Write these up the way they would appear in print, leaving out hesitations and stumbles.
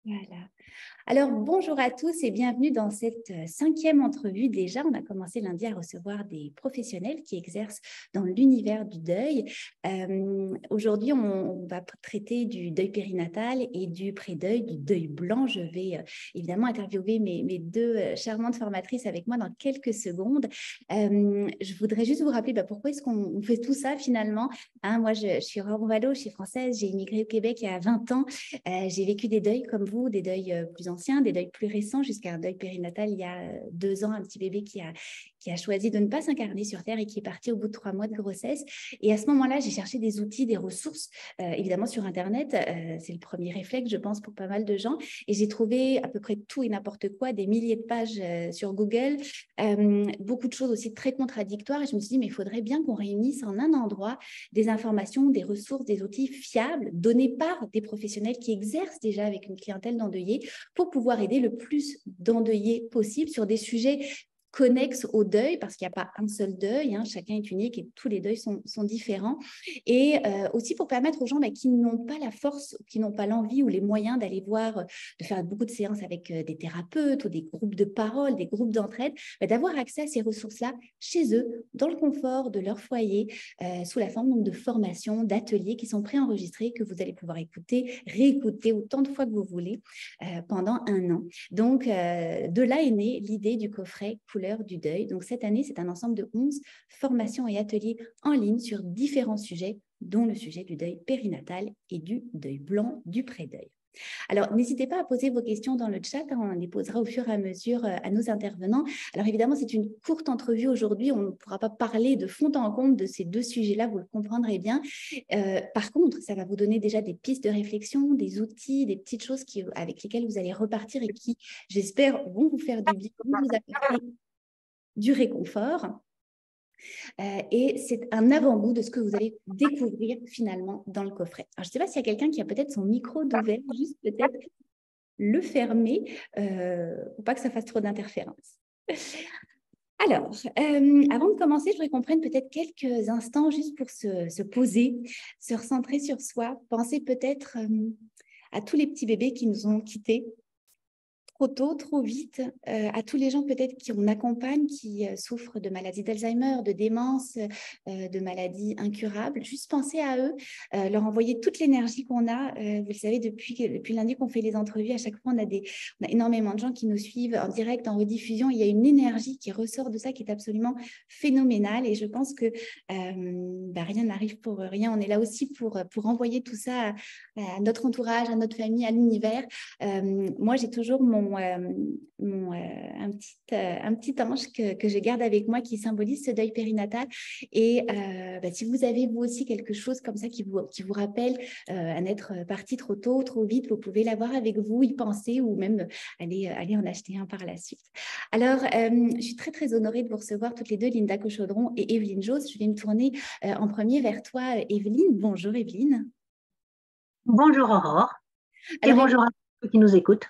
Voilà. Alors, bonjour à tous et bienvenue dans cette cinquième entrevue. Déjà, on a commencé lundi à recevoir des professionnels qui exercent dans l'univers du deuil. Aujourd'hui, on va traiter du deuil périnatal et du pré-deuil, du deuil blanc. Je vais évidemment interviewer mes deux charmantes formatrices avec moi dans quelques secondes. Je voudrais juste vous rappeler pourquoi est-ce qu'on fait tout ça finalement. Moi, je suis Aurore Valo, je suis française, j'ai immigré au Québec il y a 20 ans. J'ai vécu des deuils comme vous, des deuils plus anciens, des deuils plus récents, jusqu'à un deuil périnatal il y a 2 ans, un petit bébé qui a choisi de ne pas s'incarner sur Terre et qui est parti au bout de 3 mois de grossesse. Et à ce moment-là, j'ai cherché des outils, des ressources, évidemment sur Internet. C'est le premier réflexe, je pense, pour pas mal de gens. Et j'ai trouvé à peu près tout et n'importe quoi, des milliers de pages sur Google, beaucoup de choses aussi très contradictoires. Et je me suis dit, mais il faudrait bien qu'on réunisse en un endroit des informations, des ressources, des outils fiables, donnés par des professionnels qui exercent déjà avec une clientèle d'endeuillés pour pouvoir aider le plus d'endeuillés possible sur des sujets connexes au deuil, parce qu'il n'y a pas un seul deuil, chacun est unique et tous les deuils sont différents. Et aussi pour permettre aux gens qui n'ont pas la force, qui n'ont pas l'envie ou les moyens d'aller voir, de faire beaucoup de séances avec des thérapeutes ou des groupes de parole, des groupes d'entraide, d'avoir accès à ces ressources-là chez eux, dans le confort de leur foyer, sous la forme de formations, d'ateliers qui sont préenregistrés, que vous allez pouvoir écouter, réécouter autant de fois que vous voulez pendant 1 an. Donc, de là est née l'idée du coffret Couleur du deuil. Donc, cette année, c'est un ensemble de 11 formations et ateliers en ligne sur différents sujets, dont le sujet du deuil périnatal et du deuil blanc, du pré-deuil. Alors, n'hésitez pas à poser vos questions dans le chat, on les posera au fur et à mesure à nos intervenants. Alors, évidemment, c'est une courte entrevue aujourd'hui, on ne pourra pas parler de fond en comble de ces 2 sujets-là, vous le comprendrez bien. Par contre, ça va vous donner déjà des pistes de réflexion, des outils, des petites choses avec lesquelles vous allez repartir et qui, j'espère, vont vous faire du bien, vont vous apporter du réconfort. Et c'est un avant-goût de ce que vous allez découvrir finalement dans le coffret. Alors, je ne sais pas s'il y a quelqu'un qui a peut-être son micro d'ouvert, juste peut-être le fermer pour pas que ça fasse trop d'interférences. Alors, avant de commencer, je voudrais qu'on prenne peut-être quelques instants juste pour se poser, se recentrer sur soi, penser peut-être à tous les petits bébés qui nous ont quittés trop tôt, trop vite, à tous les gens peut-être qu'on accompagne, qui souffrent de maladies d'Alzheimer, de démence, de maladies incurables. Juste penser à eux, leur envoyer toute l'énergie qu'on a. Vous le savez, depuis lundi qu'on fait les entrevues, à chaque fois, on a énormément de gens qui nous suivent en direct, en rediffusion. Il y a une énergie qui ressort de ça qui est absolument phénoménale. Et je pense que rien n'arrive pour rien. On est là aussi pour envoyer tout ça à notre entourage, à notre famille, à l'univers. Moi, j'ai toujours un petit ange que je garde avec moi qui symbolise ce deuil périnatal. Et si vous avez vous aussi quelque chose comme ça qui vous rappelle un être parti trop tôt, trop vite, vous pouvez l'avoir avec vous, y penser ou même aller en acheter un par la suite. Alors, je suis très, très honorée de vous recevoir toutes les deux, Linda Cochaudron et Evelyne Josse. Je vais me tourner en premier vers toi, Evelyne. Bonjour, Evelyne. Bonjour Aurore, et Alors, bonjour à ceux qui nous écoutent.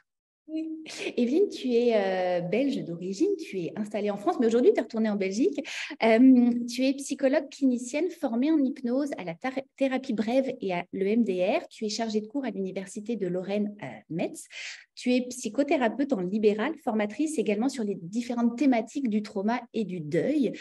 oui. Evelyne, tu es belge d'origine, tu es installée en France, mais aujourd'hui tu es retournée en Belgique. Tu es psychologue clinicienne formée en hypnose à la thérapie brève et à l'EMDR. Tu es chargée de cours à l'Université de Lorraine à Metz. Tu es psychothérapeute en libéral, formatrice également sur les différentes thématiques du trauma et du deuil.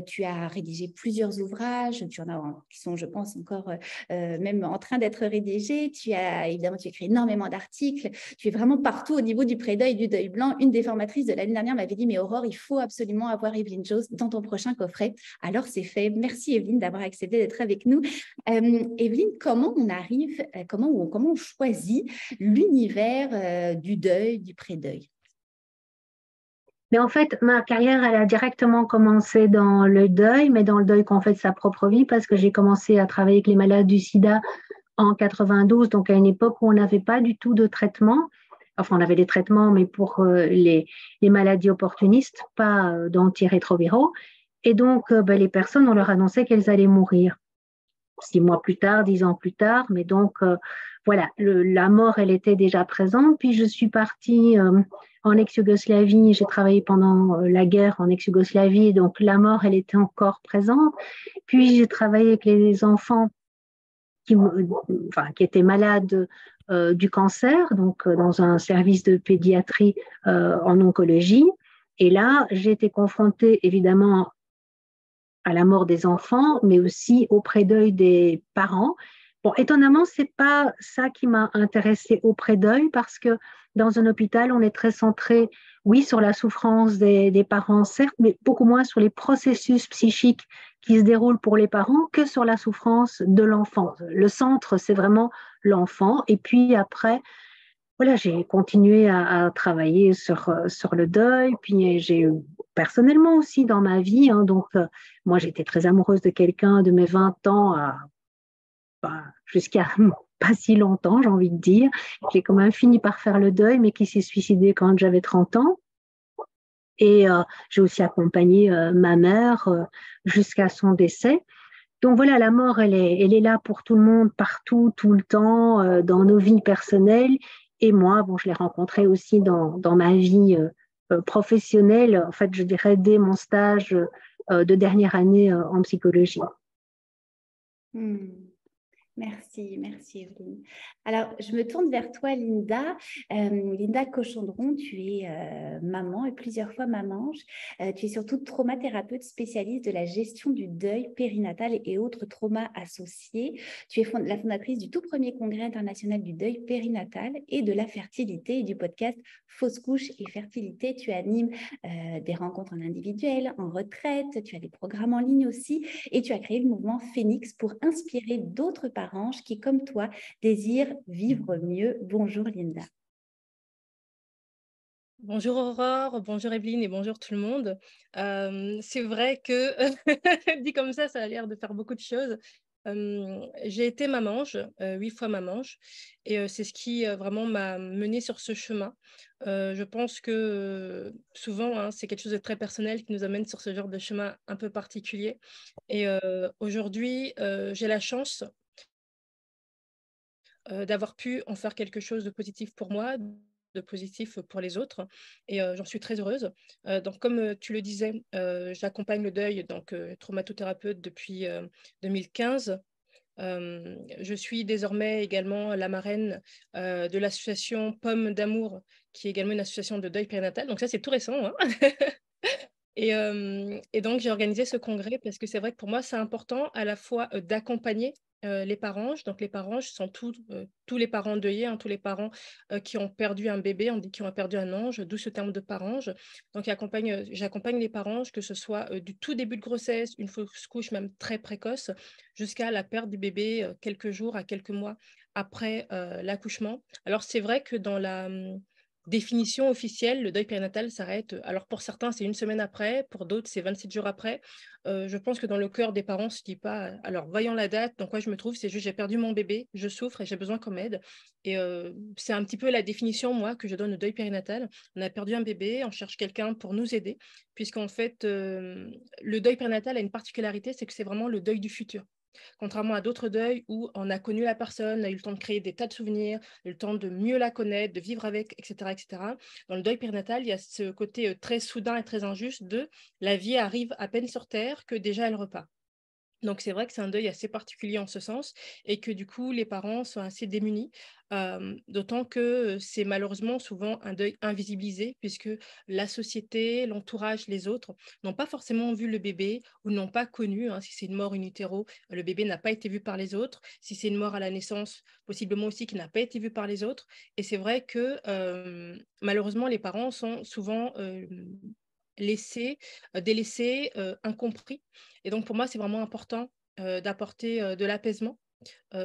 Tu as rédigé plusieurs ouvrages, tu en as qui sont, je pense, encore même en train d'être rédigés. Tu as écrit énormément d'articles. Tu es vraiment partout au niveau du pré-deuil et du deuil blanc. Une des formatrices de l'année dernière m'avait dit, mais Aurore, il faut absolument avoir Evelyne Josse dans ton prochain coffret. Alors, c'est fait. Merci Evelyne d'avoir accepté d'être avec nous. Evelyne, comment on arrive, comment on choisit l'univers du deuil, du pré-deuil? Mais en fait, ma carrière, elle a directement commencé dans le deuil, mais dans le deuil qu'on fait de sa propre vie, parce que j'ai commencé à travailler avec les malades du sida en 92, donc à une époque où on n'avait pas du tout de traitement. Enfin, on avait des traitements, mais pour les maladies opportunistes, pas d'antirétroviraux. Et donc, les personnes, on leur annonçait qu'elles allaient mourir 6 mois plus tard, 10 ans plus tard. Mais donc, voilà, la mort, elle était déjà présente. Puis, je suis partie en ex-Yougoslavie. J'ai travaillé pendant la guerre en ex-Yougoslavie. Donc, la mort, elle était encore présente. Puis, j'ai travaillé avec les enfants qui étaient malades du cancer, donc dans un service de pédiatrie en oncologie. Et là, j'ai été confrontée évidemment à la mort des enfants, mais aussi au pré-deuil des parents. Bon, étonnamment, c'est pas ça qui m'a intéressée au pré-deuil parce que dans un hôpital, on est très centré, oui, sur la souffrance des parents, certes, mais beaucoup moins sur les processus psychiques qui se déroulent pour les parents que sur la souffrance de l'enfant. Le centre, c'est vraiment l'enfant. Et puis après, voilà, j'ai continué à travailler sur le deuil, puis j'ai eu personnellement aussi dans ma vie, hein, donc moi j'étais très amoureuse de quelqu'un de mes 20 ans jusqu'à pas si longtemps, j'ai envie de dire. J'ai quand même fini par faire le deuil, mais qui s'est suicidé quand j'avais 30 ans. Et j'ai aussi accompagné ma mère jusqu'à son décès. Donc voilà, la mort, elle est là pour tout le monde, partout, tout le temps, dans nos vies personnelles. Et moi, bon, je l'ai rencontrée aussi dans ma vie professionnelle, en fait, je dirais dès mon stage de dernière année en psychologie. Hmm. Merci, merci Evelyne. Alors, je me tourne vers toi, Linda. Linda Cochondron, tu es maman et plusieurs fois mamange. Tu es surtout traumathérapeute spécialiste de la gestion du deuil périnatal et autres traumas associés. Tu es la fondatrice du tout premier congrès international du deuil périnatal et de la fertilité et du podcast Fausse couche et fertilité. Tu animes des rencontres en individuel, en retraite, tu as des programmes en ligne aussi et tu as créé le mouvement Phoenix pour inspirer d'autres parents qui, comme toi, désirent vivre mieux. Bonjour Linda. Bonjour Aurore, bonjour Evelyne et bonjour tout le monde. C'est vrai que, dit comme ça a l'air de faire beaucoup de choses. J'ai été mamange, 8 fois mamange, et c'est ce qui vraiment m'a menée sur ce chemin. Je pense que souvent, hein, c'est quelque chose de très personnel qui nous amène sur ce genre de chemin un peu particulier. Et aujourd'hui, j'ai la chance d'avoir pu en faire quelque chose de positif pour moi, de positif pour les autres. Et j'en suis très heureuse. Donc, comme tu le disais, j'accompagne le deuil, donc traumatothérapeute depuis 2015. Je suis désormais également la marraine de l'association Pomme d'amour, qui est également une association de deuil périnatal. Donc ça, c'est tout récent, hein. Et donc, j'ai organisé ce congrès parce que c'est vrai que pour moi, c'est important à la fois d'accompagner les parents. Donc, les parents sont tous les parents endeuillés, hein, tous les parents qui ont perdu un bébé, on dit qui ont perdu un ange, d'où ce terme de parange. Donc, j'accompagne les parents, que ce soit du tout début de grossesse, une fausse couche même très précoce, jusqu'à la perte du bébé quelques jours à quelques mois après l'accouchement. Alors, c'est vrai que dans la définition officielle, le deuil périnatal s'arrête. Alors pour certains, c'est une semaine après, pour d'autres, c'est 27 jours après. Je pense que dans le cœur des parents, on ne se dit pas, alors voyons la date, dans quoi je me trouve, c'est juste j'ai perdu mon bébé, je souffre et j'ai besoin qu'on m'aide. Et c'est un petit peu la définition, moi, que je donne au deuil périnatal. On a perdu un bébé, on cherche quelqu'un pour nous aider, puisqu'en fait, le deuil périnatal a une particularité, c'est que c'est vraiment le deuil du futur. Contrairement à d'autres deuils où on a connu la personne, on a eu le temps de créer des tas de souvenirs, le temps de mieux la connaître, de vivre avec, etc., etc. Dans le deuil périnatal, il y a ce côté très soudain et très injuste de la vie arrive à peine sur Terre que déjà elle repart. Donc c'est vrai que c'est un deuil assez particulier en ce sens et que du coup les parents sont assez démunis, d'autant que c'est malheureusement souvent un deuil invisibilisé puisque la société, l'entourage, les autres n'ont pas forcément vu le bébé ou n'ont pas connu, hein, si c'est une mort in utero, le bébé n'a pas été vu par les autres, si c'est une mort à la naissance, possiblement aussi qui n'a pas été vu par les autres. Et c'est vrai que malheureusement les parents sont souvent délaissés, incompris. Et donc, pour moi, c'est vraiment important d'apporter de l'apaisement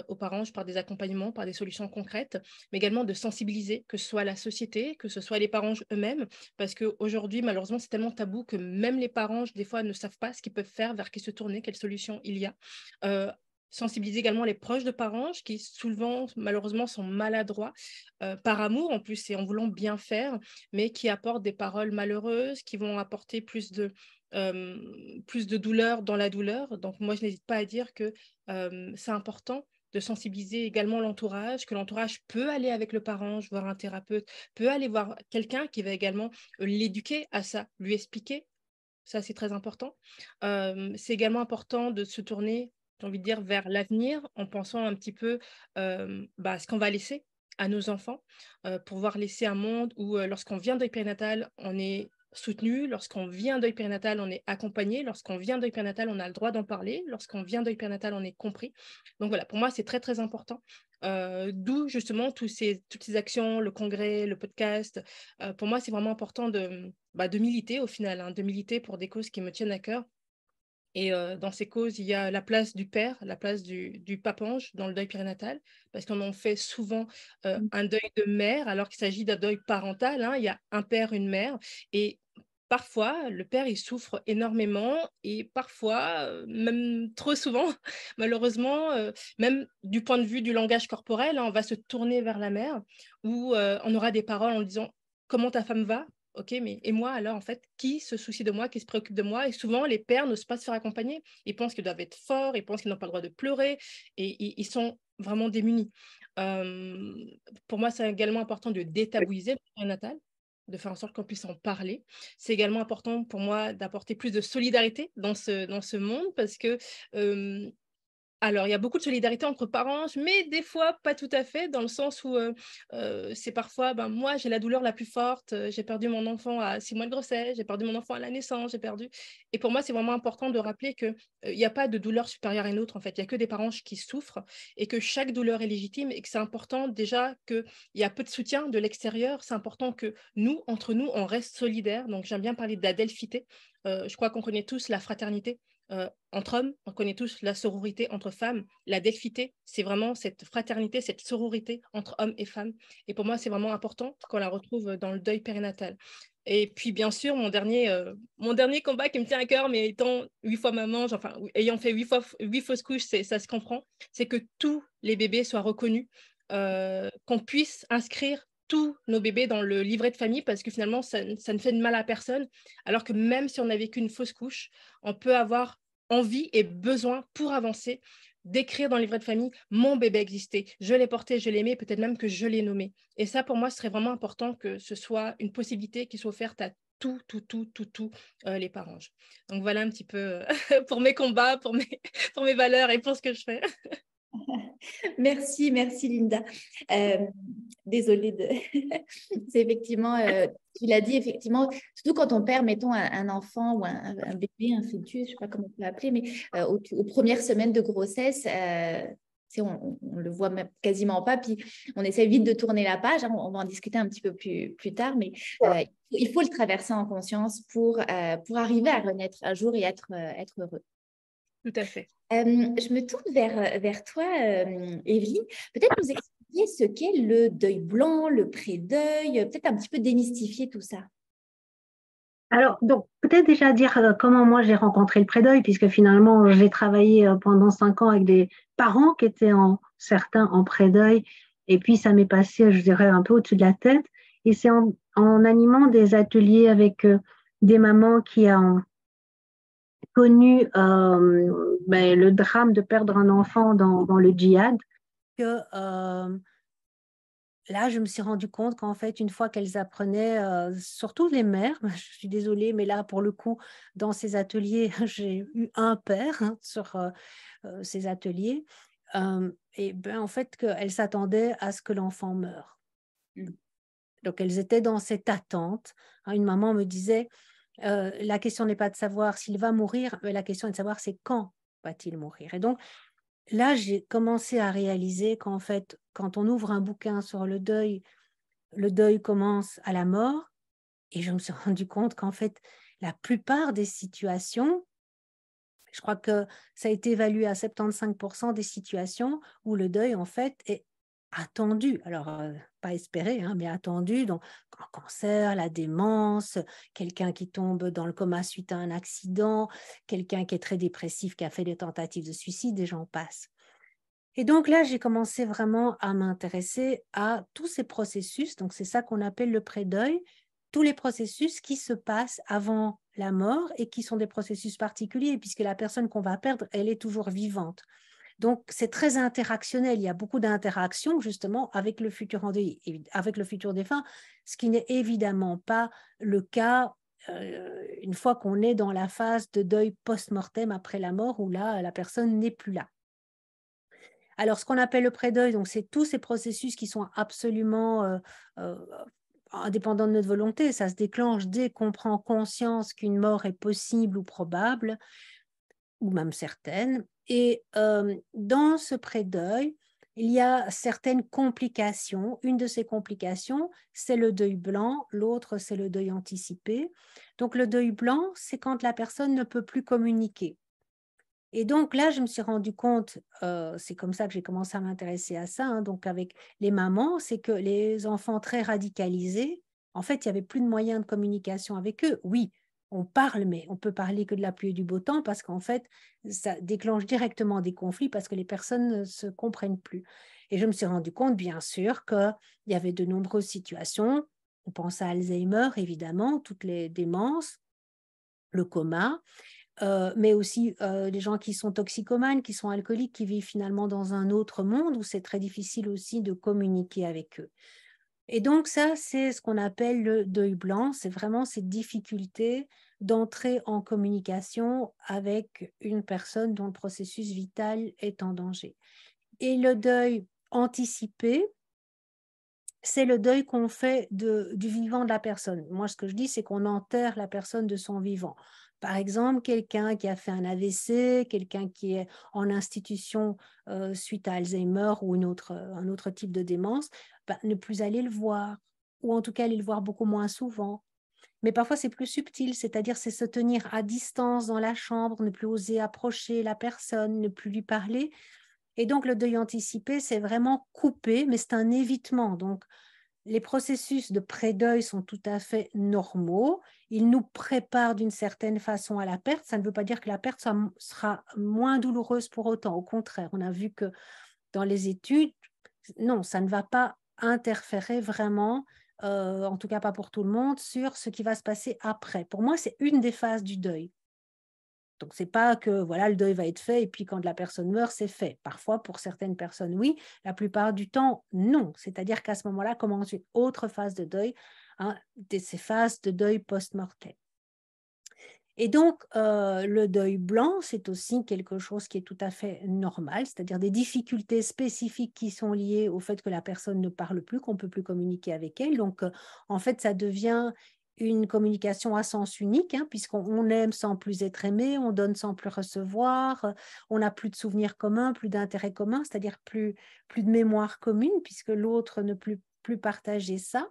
aux parents par des accompagnements, par des solutions concrètes, mais également de sensibiliser, que ce soit la société, que ce soit les parents eux-mêmes, parce qu'aujourd'hui, malheureusement, c'est tellement tabou que même les parents, des fois, ne savent pas ce qu'ils peuvent faire, vers qui se tourner, quelles solutions il y a. Sensibiliser également les proches de parents qui souvent malheureusement sont maladroits par amour en plus et en voulant bien faire, mais qui apportent des paroles malheureuses, qui vont apporter plus de douleur dans la douleur. Donc moi, je n'hésite pas à dire que c'est important de sensibiliser également l'entourage, que l'entourage peut aller avec le parent, voir un thérapeute, peut aller voir quelqu'un qui va également l'éduquer à ça, lui expliquer. Ça, c'est très important. C'est également important de se tourner, j'ai envie de dire, vers l'avenir en pensant un petit peu à ce qu'on va laisser à nos enfants, pouvoir laisser un monde où lorsqu'on vient deuil périnatal, on est soutenu, lorsqu'on vient deuil périnatal, on est accompagné, lorsqu'on vient deuil périnatal, on a le droit d'en parler, lorsqu'on vient deuil périnatal, on est compris. Donc voilà, pour moi, c'est très, très important. D'où justement toutes ces actions, le congrès, le podcast. Pour moi, c'est vraiment important de militer au final, hein, de militer pour des causes qui me tiennent à cœur. Et dans ces causes, il y a la place du père, la place du papange dans le deuil périnatal, parce qu'on en fait souvent un deuil de mère, alors qu'il s'agit d'un deuil parental, hein. Il y a un père, une mère, et parfois, le père, il souffre énormément, et parfois, même trop souvent, malheureusement, même du point de vue du langage corporel, hein, on va se tourner vers la mère, où on aura des paroles en disant « Comment ta femme va ?» Ok, mais et moi alors, en fait, qui se soucie de moi, qui se préoccupe de moi? Et souvent, les pères n'osent pas se faire accompagner. Ils pensent qu'ils doivent être forts, ils pensent qu'ils n'ont pas le droit de pleurer, et ils sont vraiment démunis. Euh, pour moi, c'est également important de détabouiser le périnatal, de faire en sorte qu'on puisse en parler. C'est également important pour moi d'apporter plus de solidarité dans ce monde, parce que alors, il y a beaucoup de solidarité entre parents, mais des fois, pas tout à fait, dans le sens où c'est parfois, ben, moi, j'ai la douleur la plus forte, j'ai perdu mon enfant à 6 mois de grossesse, j'ai perdu mon enfant à la naissance, j'ai perdu. Et pour moi, c'est vraiment important de rappeler qu'il n'y a pas de douleur supérieure à une autre, en fait. Il n'y a que des parents qui souffrent et que chaque douleur est légitime et que c'est important déjà qu'il y a peu de soutien de l'extérieur. C'est important que nous, entre nous, on reste solidaires. Donc, j'aime bien parler d'adelphité. Je crois qu'on connaît tous la fraternité entre hommes, on connaît tous la sororité entre femmes. La delphité, c'est vraiment cette fraternité, cette sororité entre hommes et femmes. Et pour moi, c'est vraiment important qu'on la retrouve dans le deuil périnatal. Et puis, bien sûr, mon dernier combat qui me tient à cœur, mais étant 8 fois maman, enfin, ayant fait 8 fausses couches, ça se comprend, c'est que tous les bébés soient reconnus, qu'on puisse inscrire tous nos bébés dans le livret de famille, parce que finalement, ça ne fait de mal à personne, alors que même si on n'a vécu une fausse couche, on peut avoir envie et besoin pour avancer d'écrire dans le livret de famille mon bébé existait, je l'ai porté, je l'ai aimé, peut-être même que je l'ai nommé. Et ça, pour moi, ce serait vraiment important que ce soit une possibilité qui soit offerte à tous les parents. Donc voilà un petit peu pour mes combats, pour mes valeurs et pour ce que je fais. Merci, merci Linda. Désolée de... C'est effectivement, tu l'as dit, effectivement, surtout quand on perd, mettons, un enfant ou un bébé, un fœtus, je ne sais pas comment on peut l'appeler, mais aux premières semaines de grossesse, on le voit même quasiment pas, puis on essaie vite de tourner la page, hein, on va en discuter un petit peu plus tard, mais il faut le traverser en conscience pour arriver à renaître un jour et être heureux. Tout à fait. Je me tourne vers toi, Evelyne. Peut-être nous expliquer ce qu'est le deuil blanc, le pré-deuil, peut-être un petit peu démystifier tout ça. Alors, donc, peut-être déjà dire comment moi j'ai rencontré le pré-deuil, puisque finalement, j'ai travaillé pendant 5 ans avec des parents qui étaient certains en pré-deuil, et puis ça m'est passé, je dirais, un peu au-dessus de la tête. Et c'est en animant des ateliers avec des mamans qui ont connu le drame de perdre un enfant dans le djihad, que là, je me suis rendu compte qu'en fait, une fois qu'elles apprenaient, surtout les mères, je suis désolée, mais là, pour le coup, dans ces ateliers, j'ai eu un père sur ces ateliers, et ben, en fait, qu'elles s'attendaient à ce que l'enfant meure. Donc, elles étaient dans cette attente. Une maman me disait, la question n'est pas de savoir s'il va mourir, mais la question est de savoir c'est quand va-t-il mourir. Et donc, là, j'ai commencé à réaliser qu'en fait, quand on ouvre un bouquin sur le deuil commence à la mort. Et je me suis rendu compte qu'en fait, la plupart des situations, je crois que ça a été évalué à 75% des situations où le deuil, en fait, est attendu. Alors, pas espéré, hein, mais attendu. Donc, un cancer, la démence, quelqu'un qui tombe dans le coma suite à un accident, quelqu'un qui est très dépressif, qui a fait des tentatives de suicide, et j'en passe. Et donc là, j'ai commencé vraiment à m'intéresser à tous ces processus. Donc, c'est ça qu'on appelle le pré-deuil, tous les processus qui se passent avant la mort et qui sont des processus particuliers, puisque la personne qu'on va perdre, elle est toujours vivante. Donc, c'est très interactionnel. Il y a beaucoup d'interactions, justement, avec le futur endeuillé, avec le futur défunt, ce qui n'est évidemment pas le cas une fois qu'on est dans la phase de deuil post-mortem après la mort, où là, la personne n'est plus là. Alors, ce qu'on appelle le pré-deuil, donc c'est tous ces processus qui sont absolument indépendants de notre volonté. Ça se déclenche dès qu'on prend conscience qu'une mort est possible ou probable, ou même certaine. Et dans ce pré-deuil, il y a certaines complications. Une de ces complications, c'est le deuil blanc, l'autre, c'est le deuil anticipé. Donc, le deuil blanc, c'est quand la personne ne peut plus communiquer. Et donc là, je me suis rendu compte, c'est comme ça que j'ai commencé à m'intéresser à ça, hein, donc avec les mamans, c'est que les enfants très radicalisés, en fait, il n'y avait plus de moyens de communication avec eux. Oui, on parle, mais on peut parler que de la pluie et du beau temps parce qu'en fait, ça déclenche directement des conflits parce que les personnes ne se comprennent plus. Et je me suis rendu compte, bien sûr, qu'il y avait de nombreuses situations. On pense à Alzheimer, évidemment, toutes les démences, le coma, mais aussi les gens qui sont toxicomanes, qui sont alcooliques, qui vivent finalement dans un autre monde où c'est très difficile aussi de communiquer avec eux. Et donc ça, c'est ce qu'on appelle le deuil blanc, c'est vraiment cette difficulté d'entrer en communication avec une personne dont le processus vital est en danger. Et le deuil anticipé, c'est le deuil qu'on fait du vivant de la personne. Moi, ce que je dis, c'est qu'on enterre la personne de son vivant. Par exemple, quelqu'un qui a fait un AVC, quelqu'un qui est en institution suite à Alzheimer ou un autre type de démence, ne plus aller le voir, ou en tout cas aller le voir beaucoup moins souvent. Mais parfois, c'est plus subtil, c'est-à-dire c'est se tenir à distance dans la chambre, ne plus oser approcher la personne, ne plus lui parler. Et donc, le deuil anticipé, c'est vraiment couper, mais c'est un évitement. Donc, les processus de pré-deuil sont tout à fait normaux. Ils nous préparent d'une certaine façon à la perte. Ça ne veut pas dire que la perte sera moins douloureuse pour autant. Au contraire, on a vu que dans les études, non, ça ne va pas interférer vraiment, en tout cas pas pour tout le monde, sur ce qui va se passer après. Pour moi, c'est une des phases du deuil. Donc, ce n'est pas que voilà, le deuil va être fait et puis quand la personne meurt, c'est fait. Parfois, pour certaines personnes, oui. La plupart du temps, non. C'est-à-dire qu'à ce moment-là, commence une autre phase de deuil, hein, ces phases de deuil post-mortem. Et donc, le deuil blanc, c'est aussi quelque chose qui est tout à fait normal, c'est-à-dire des difficultés spécifiques qui sont liées au fait que la personne ne parle plus, qu'on ne peut plus communiquer avec elle. Donc, en fait, ça devient une communication à sens unique, hein, puisqu'on aime sans plus être aimé, on donne sans plus recevoir, on n'a plus de souvenirs communs, plus d'intérêts communs, c'est-à-dire plus de mémoire commune, puisque l'autre ne peut plus partager ça.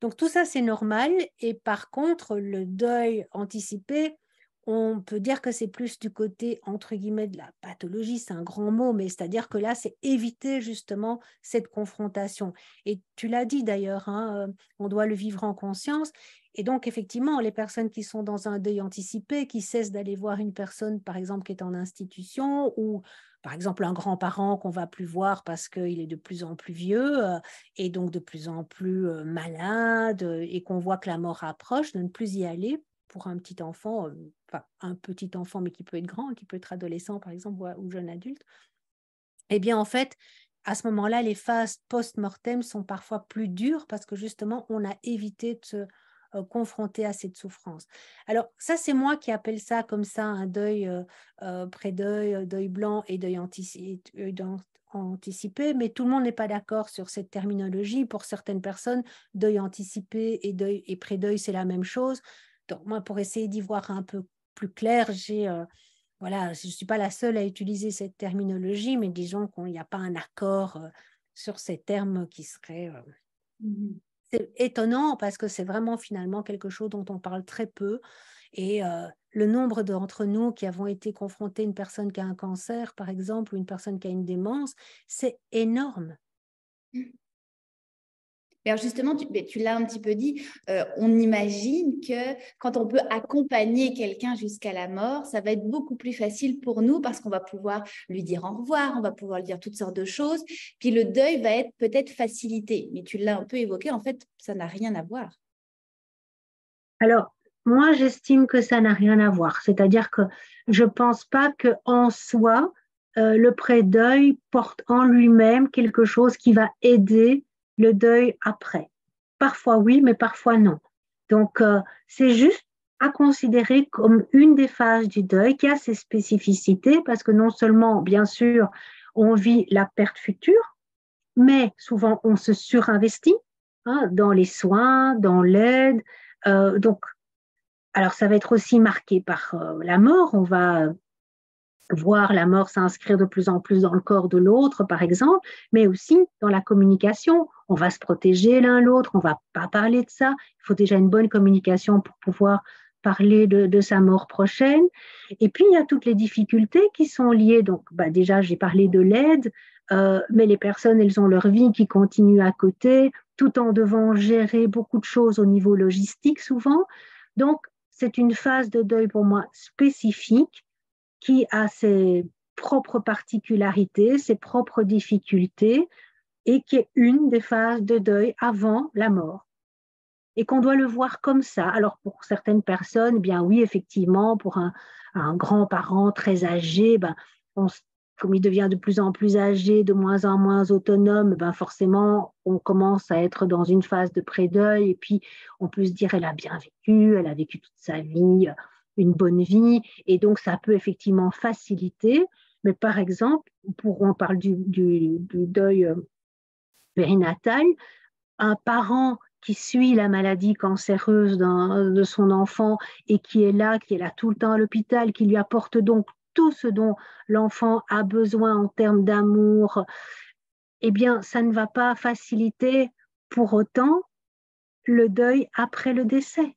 Donc tout ça, c'est normal. Et par contre, le deuil anticipé, on peut dire que c'est plus du côté, entre guillemets, de la pathologie, c'est un grand mot, mais c'est-à-dire que là, c'est éviter justement cette confrontation. Et tu l'as dit d'ailleurs, hein, on doit le vivre en conscience. Et donc, effectivement, les personnes qui sont dans un deuil anticipé, qui cessent d'aller voir une personne, par exemple, qui est en institution, ou par exemple un grand-parent qu'on ne va plus voir parce qu'il est de plus en plus vieux et donc de plus en plus malade et qu'on voit que la mort approche, de ne plus y aller pour un petit enfant, enfin un petit enfant mais qui peut être grand, qui peut être adolescent par exemple ou jeune adulte. Eh bien en fait, à ce moment-là, les phases post-mortem sont parfois plus dures parce que justement, on a évité de se confronter à cette souffrance. Alors ça, c'est moi qui appelle ça comme ça un deuil pré-deuil, deuil blanc et deuil anticipé, mais tout le monde n'est pas d'accord sur cette terminologie. Pour certaines personnes, deuil anticipé et pré-deuil, c'est la même chose. Donc moi, pour essayer d'y voir un peu plus clair, voilà, je ne suis pas la seule à utiliser cette terminologie, mais disons qu'il n'y a pas un accord sur ces termes qui seraient... C'est étonnant parce que c'est vraiment finalement quelque chose dont on parle très peu. Et le nombre d'entre nous qui avons été confrontés à une personne qui a un cancer, par exemple, ou une personne qui a une démence, c'est énorme. Alors justement, tu l'as un petit peu dit, on imagine que quand on peut accompagner quelqu'un jusqu'à la mort, ça va être beaucoup plus facile pour nous parce qu'on va pouvoir lui dire au revoir, on va pouvoir lui dire toutes sortes de choses, puis le deuil va être peut-être facilité. Mais tu l'as un peu évoqué, en fait, ça n'a rien à voir. Alors, moi, j'estime que ça n'a rien à voir. C'est-à-dire que je ne pense pas qu'en soi, le pré-deuil porte en lui-même quelque chose qui va aider le deuil après. Parfois oui, mais parfois non. Donc, c'est juste à considérer comme une des phases du deuil qui a ses spécificités parce que non seulement, bien sûr, on vit la perte future, mais souvent on se surinvestit dans les soins, dans l'aide. Donc, alors ça va être aussi marqué par la mort. On va voir la mort s'inscrire de plus en plus dans le corps de l'autre, par exemple, mais aussi dans la communication. On va se protéger l'un l'autre, on ne va pas parler de ça. Il faut déjà une bonne communication pour pouvoir parler de sa mort prochaine. Et puis, il y a toutes les difficultés qui sont liées. Donc, déjà, j'ai parlé de l'aide, mais les personnes, elles ont leur vie qui continue à côté, tout en devant gérer beaucoup de choses au niveau logistique souvent. Donc, c'est une phase de deuil pour moi spécifique qui a ses propres particularités, ses propres difficultés, et qui est une des phases de deuil avant la mort. Et qu'on doit le voir comme ça. Alors, pour certaines personnes, eh bien oui, effectivement, pour un grand-parent très âgé, comme il devient de plus en plus âgé, de moins en moins autonome, forcément, on commence à être dans une phase de pré-deuil, et puis on peut se dire, elle a bien vécu, elle a vécu toute sa vie, une bonne vie, et donc ça peut effectivement faciliter. Mais par exemple, on parle du deuil périnatal, un parent qui suit la maladie cancéreuse de son enfant et qui est là tout le temps à l'hôpital, qui lui apporte donc tout ce dont l'enfant a besoin en termes d'amour, eh bien, ça ne va pas faciliter pour autant le deuil après le décès.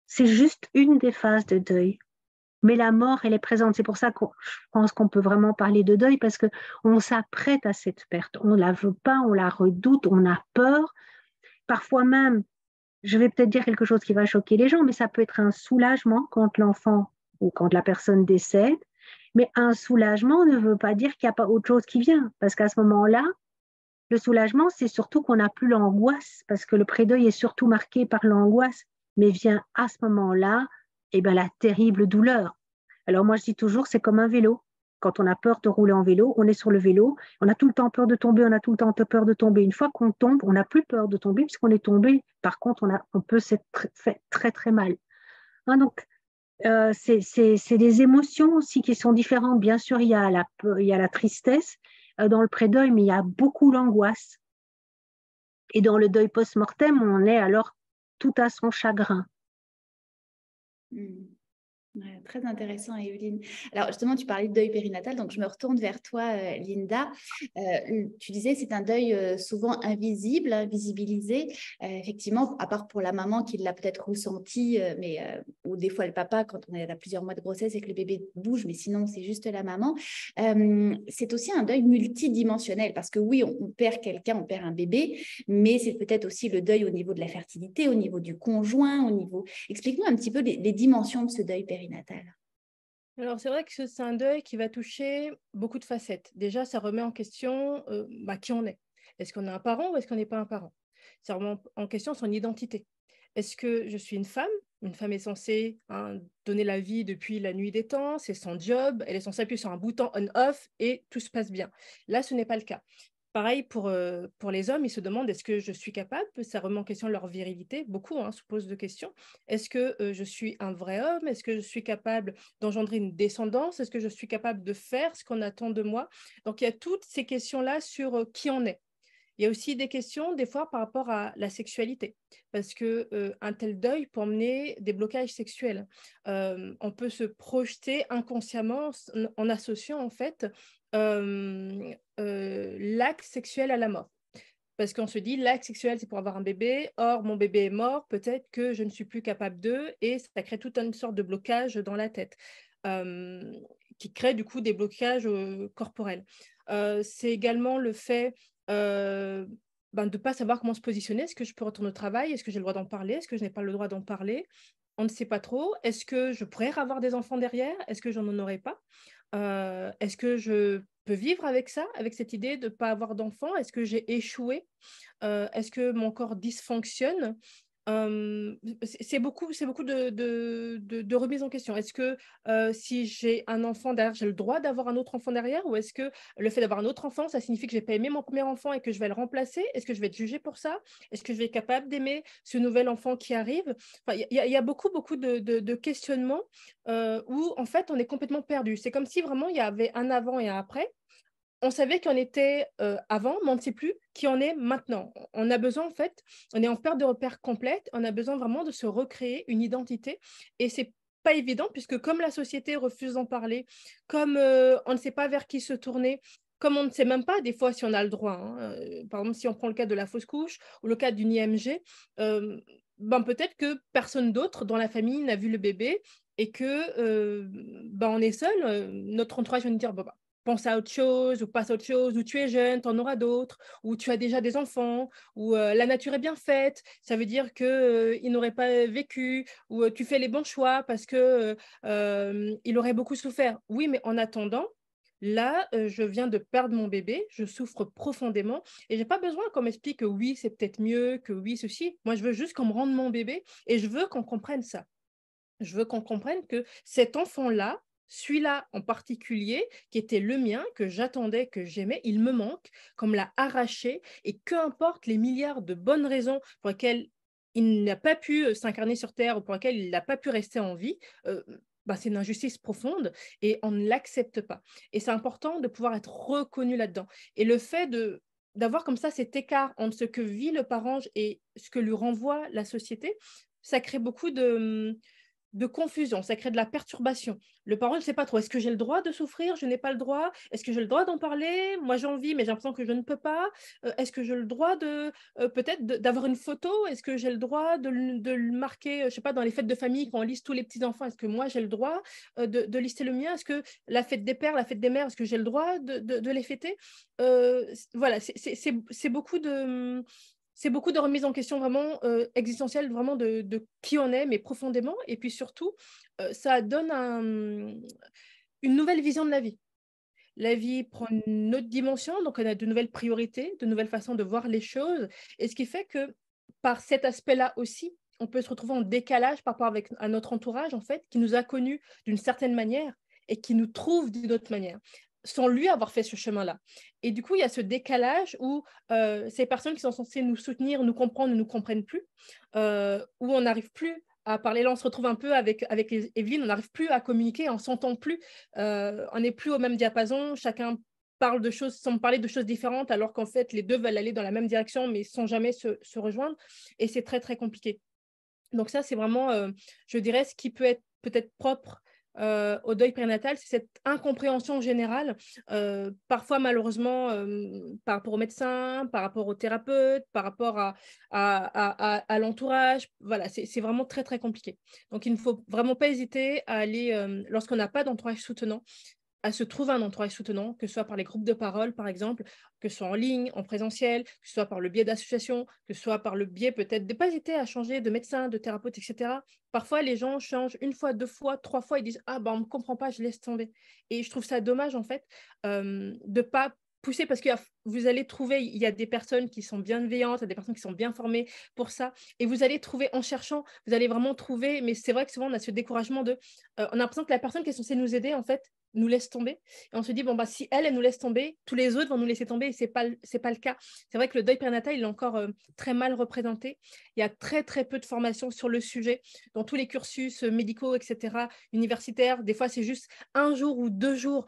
C'est juste une des phases de deuil. Mais la mort, elle est présente. C'est pour ça que je pense qu'on peut vraiment parler de deuil, parce qu'on s'apprête à cette perte. On ne la veut pas, on la redoute, on a peur. Parfois même, je vais peut-être dire quelque chose qui va choquer les gens, mais ça peut être un soulagement quand l'enfant ou quand la personne décède. Mais un soulagement ne veut pas dire qu'il n'y a pas autre chose qui vient. Parce qu'à ce moment-là, le soulagement, c'est surtout qu'on n'a plus l'angoisse, parce que le pré-deuil est surtout marqué par l'angoisse. Mais vient à ce moment-là, la terrible douleur. Alors moi, je dis toujours, c'est comme un vélo. Quand on a peur de rouler en vélo, on est sur le vélo, on a tout le temps peur de tomber, on a tout le temps peur de tomber. Une fois qu'on tombe, on n'a plus peur de tomber puisqu'on est tombé. Par contre, on peut s'être fait très, très mal. Donc, c'est des émotions aussi qui sont différentes. Bien sûr, il y a la tristesse dans le pré-deuil, mais il y a beaucoup l'angoisse. Et dans le deuil post-mortem, on est alors tout à son chagrin. Ouais, très intéressant, Evelyne. Alors justement, tu parlais de deuil périnatal, donc je me retourne vers toi, Linda. Tu disais c'est un deuil souvent invisible, invisibilisé. Effectivement, à part pour la maman qui l'a peut-être ressenti, ou des fois le papa quand on est à plusieurs mois de grossesse et que le bébé bouge, mais sinon c'est juste la maman. C'est aussi un deuil multidimensionnel parce que oui, on perd quelqu'un, on perd un bébé, mais c'est peut-être aussi le deuil au niveau de la fertilité, au niveau du conjoint, au niveau... Explique-nous un petit peu les dimensions de ce deuil périnatal. Alors, c'est vrai que c'est un deuil qui va toucher beaucoup de facettes. Déjà, ça remet en question qui on est. Est-ce qu'on est un parent ou est-ce qu'on n'est pas un parent? Ça remet en question son identité. Est-ce que je suis une femme? Une femme est censée donner la vie depuis la nuit des temps, c'est son job, elle est censée appuyer sur un bouton on-off et tout se passe bien. Là, ce n'est pas le cas. Pareil pour les hommes, ils se demandent est-ce que je suis capable, ça remet en question leur virilité, beaucoup se posent de questions. Est-ce que je suis un vrai homme? Est-ce que je suis capable d'engendrer une descendance? Est-ce que je suis capable de faire ce qu'on attend de moi? Donc il y a toutes ces questions-là sur qui on est. Il y a aussi des questions, des fois, par rapport à la sexualité, parce qu'un tel deuil peut emmener des blocages sexuels. On peut se projeter inconsciemment en associant, en fait, l'acte sexuel à la mort. Parce qu'on se dit, l'acte sexuel, c'est pour avoir un bébé. Or, mon bébé est mort, peut-être que je ne suis plus capable d'eux. Et ça crée toute une sorte de blocage dans la tête, qui crée du coup des blocages corporels. C'est également le fait de ne pas savoir comment se positionner. Est-ce que je peux retourner au travail? Est-ce que j'ai le droit d'en parler? Est-ce que je n'ai pas le droit d'en parler? On ne sait pas trop. Est-ce que je pourrais avoir des enfants derrière? Est-ce que j'en aurais pas? Est-ce que je peux vivre avec ça, avec cette idée de ne pas avoir d'enfant? Est-ce que j'ai échoué? Est-ce que mon corps dysfonctionne? C'est beaucoup de remise en question. Est-ce que si j'ai un enfant derrière, j'ai le droit d'avoir un autre enfant derrière? Ou est-ce que le fait d'avoir un autre enfant, ça signifie que je n'ai pas aimé mon premier enfant et que je vais le remplacer? Est-ce que je vais être jugée pour ça? Est-ce que je vais être capable d'aimer ce nouvel enfant qui arrive? Enfin, il y a beaucoup de questionnements où en fait on est complètement perdu. C'est comme si vraiment il y avait un avant et un après. on savait qui on était avant, mais on ne sait plus qui on est maintenant. On a besoin, en fait, on est en perte de repères complète, on a besoin vraiment de se recréer une identité. Et c'est pas évident, puisque comme la société refuse d'en parler, comme on ne sait pas vers qui se tourner, comme on ne sait même pas des fois si on a le droit. Par exemple, si on prend le cas de la fausse couche ou le cas d'une IMG, peut-être que personne d'autre dans la famille n'a vu le bébé et que on est seul. Notre entourage va nous dire pense à autre chose ou passe à autre chose, ou tu es jeune, tu en auras d'autres, ou tu as déjà des enfants, ou la nature est bien faite, ça veut dire qu'il n'aurait pas vécu, ou tu fais les bons choix parce qu'il aurait beaucoup souffert. Oui, mais en attendant, là, je viens de perdre mon bébé, je souffre profondément et je n'ai pas besoin qu'on m'explique que oui, c'est peut-être mieux, que oui, ceci. Moi, je veux juste qu'on me rende mon bébé et je veux qu'on comprenne ça. Je veux qu'on comprenne que cet enfant-là, celui-là en particulier, qui était le mien, que j'attendais, que j'aimais, il me manque, qu'on me l'a arraché, et peu importe les milliards de bonnes raisons pour lesquelles il n'a pas pu s'incarner sur Terre ou pour lesquelles il n'a pas pu rester en vie, c'est une injustice profonde et on ne l'accepte pas. Et c'est important de pouvoir être reconnu là-dedans. Et le fait d'avoir comme ça cet écart entre ce que vit le parent et ce que lui renvoie la société, ça crée beaucoup de confusion, ça crée de la perturbation. Le parent ne sait pas trop, est-ce que j'ai le droit de souffrir, je n'ai pas le droit, est-ce que j'ai le droit d'en parler, moi j'ai envie, mais j'ai l'impression que je ne peux pas, est-ce que j'ai le droit peut-être d'avoir une photo, est-ce que j'ai le droit de le marquer, je ne sais pas, dans les fêtes de famille, quand on liste tous les petits-enfants, est-ce que moi j'ai le droit de lister le mien, est-ce que la fête des pères, la fête des mères, est-ce que j'ai le droit de les fêter. Voilà, c'est beaucoup de... C'est beaucoup de remises en question vraiment existentielles, vraiment de qui on est, mais profondément. Et puis surtout, ça donne une nouvelle vision de la vie. La vie prend une autre dimension, donc on a de nouvelles priorités, de nouvelles façons de voir les choses. Et ce qui fait que par cet aspect-là aussi, on peut se retrouver en décalage par rapport à notre entourage, en fait, qui nous a connus d'une certaine manière et qui nous trouve d'une autre manière, sans lui avoir fait ce chemin-là. Et du coup, il y a ce décalage où ces personnes qui sont censées nous soutenir, nous comprendre, ne nous comprennent plus, où on n'arrive plus à parler. Là, on se retrouve un peu avec Evelyne, on n'arrive plus à communiquer, on ne s'entend plus, on n'est plus au même diapason, chacun parle de choses, semble parler de choses différentes, alors qu'en fait, les deux veulent aller dans la même direction, mais sans jamais se rejoindre. Et c'est très, très compliqué. Donc ça, c'est vraiment, je dirais, ce qui peut être peut-être propre au deuil périnatal, c'est cette incompréhension générale, parfois malheureusement par rapport aux médecins, par rapport aux thérapeutes, par rapport à l'entourage. Voilà, c'est vraiment très, très compliqué. Donc, il ne faut vraiment pas hésiter à aller, lorsqu'on n'a pas d'entourage soutenant, à se trouver un entourage soutenant, que ce soit par les groupes de parole, par exemple, que ce soit en ligne, en présentiel, que ce soit par le biais d'associations, que ce soit par le biais peut-être de ne pas hésiter à changer de médecin, de thérapeute, etc. Parfois, les gens changent une fois, deux fois, trois fois, ils disent « Ah, on ne me comprend pas, je laisse tomber ». Et je trouve ça dommage, en fait, de ne pas pousser, parce que vous allez trouver, il y a des personnes qui sont bienveillantes, il y a des personnes qui sont bien formées pour ça, et vous allez trouver, en cherchant, vous allez vraiment trouver, mais c'est vrai que souvent on a ce découragement on a l'impression que la personne qui est censée nous aider, en fait, nous laisse tomber, et on se dit, si elle nous laisse tomber, tous les autres vont nous laisser tomber, et c'est pas le cas. C'est vrai que le deuil périnatal, il est encore très mal représenté, il y a très très peu de formations sur le sujet, dans tous les cursus médicaux, etc., universitaires, des fois c'est juste 1 jour ou 2 jours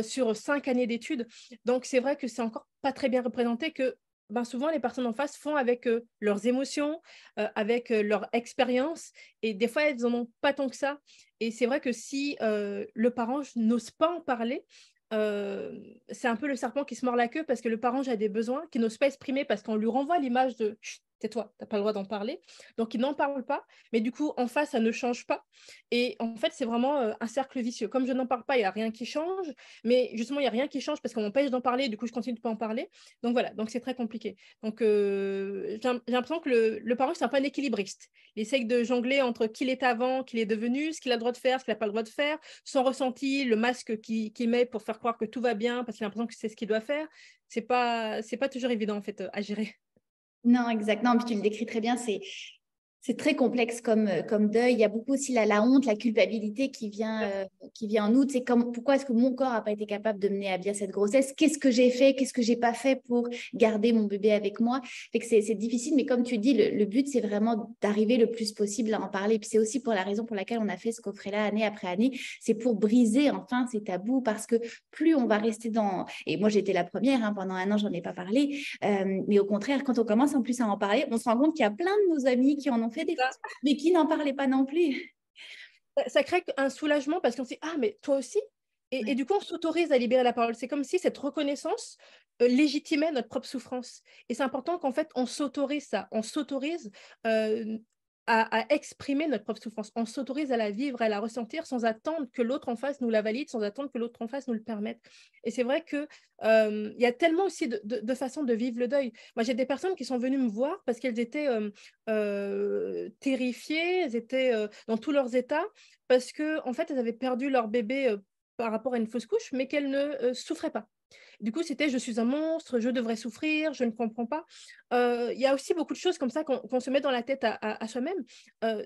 sur 5 années d'études, donc c'est vrai que c'est encore pas très bien représenté, que souvent les personnes en face font avec leurs émotions, avec leur expérience, et des fois elles n'en ont pas tant que ça. Et c'est vrai que si le parent n'ose pas en parler, c'est un peu le serpent qui se mord la queue, parce que le parent a des besoins qu'il n'ose pas exprimer parce qu'on lui renvoie l'image de « tais-toi, tu n'as pas le droit d'en parler ». Donc, il n'en parle pas, mais du coup, en face, ça ne change pas. Et en fait, c'est vraiment un cercle vicieux. Comme je n'en parle pas, il n'y a rien qui change, mais justement, il n'y a rien qui change parce qu'on m'empêche d'en parler, et du coup, je continue de ne pas en parler. Donc voilà, donc c'est très compliqué. Donc, j'ai l'impression que le parent, c'est un peu un équilibriste. Il essaye de jongler entre qui il est avant, qui il est devenu, ce qu'il a le droit de faire, ce qu'il n'a pas le droit de faire, son ressenti, le masque qu'il met pour faire croire que tout va bien parce qu'il a l'impression que c'est ce qu'il doit faire. C'est pas toujours évident, en fait, à gérer. Non, exactement. Puis tu le décris très bien. C'est très complexe comme deuil. Il y a beaucoup aussi la honte, la culpabilité qui vient en outre. C'est comme pourquoi est-ce que mon corps n'a pas été capable de mener à bien cette grossesse? Qu'est-ce que j'ai fait? Qu'est-ce que j'ai pas fait pour garder mon bébé avec moi? Fait que c'est difficile, mais comme tu dis, le but, c'est vraiment d'arriver le plus possible à en parler. Puis c'est aussi pour la raison pour laquelle on a fait ce coffret-là année après année. C'est pour briser enfin ces tabous parce que plus on va rester dans... Et moi, j'étais la première, hein, pendant 1 an, j'en ai pas parlé. Mais au contraire, quand on commence en plus à en parler, on se rend compte qu'il y a plein de nos amis qui en ont fait des Ça, fois, mais qui n'en parlaient pas non plus. ça crée un soulagement parce qu'on se dit, ah, mais toi aussi? Et Ouais. du coup, on s'autorise à libérer la parole. C'est comme si cette reconnaissance légitimait notre propre souffrance. Et c'est important qu'en fait, on s'autorise ça. On s'autorise euh, à exprimer notre propre souffrance. On s'autorise à la vivre, à la ressentir sans attendre que l'autre en face nous la valide, sans attendre que l'autre en face nous le permette. Et c'est vrai qu'il y a tellement aussi de façons de vivre le deuil. Moi, j'ai des personnes qui sont venues me voir parce qu'elles étaient terrifiées, elles étaient dans tous leurs états, parce qu'en fait, elles avaient perdu leur bébé par rapport à une fausse couche, mais qu'elles ne souffraient pas. Du coup, c'était je suis un monstre, je devrais souffrir, je ne comprends pas. Il y a aussi beaucoup de choses comme ça qu'on se met dans la tête à soi-même.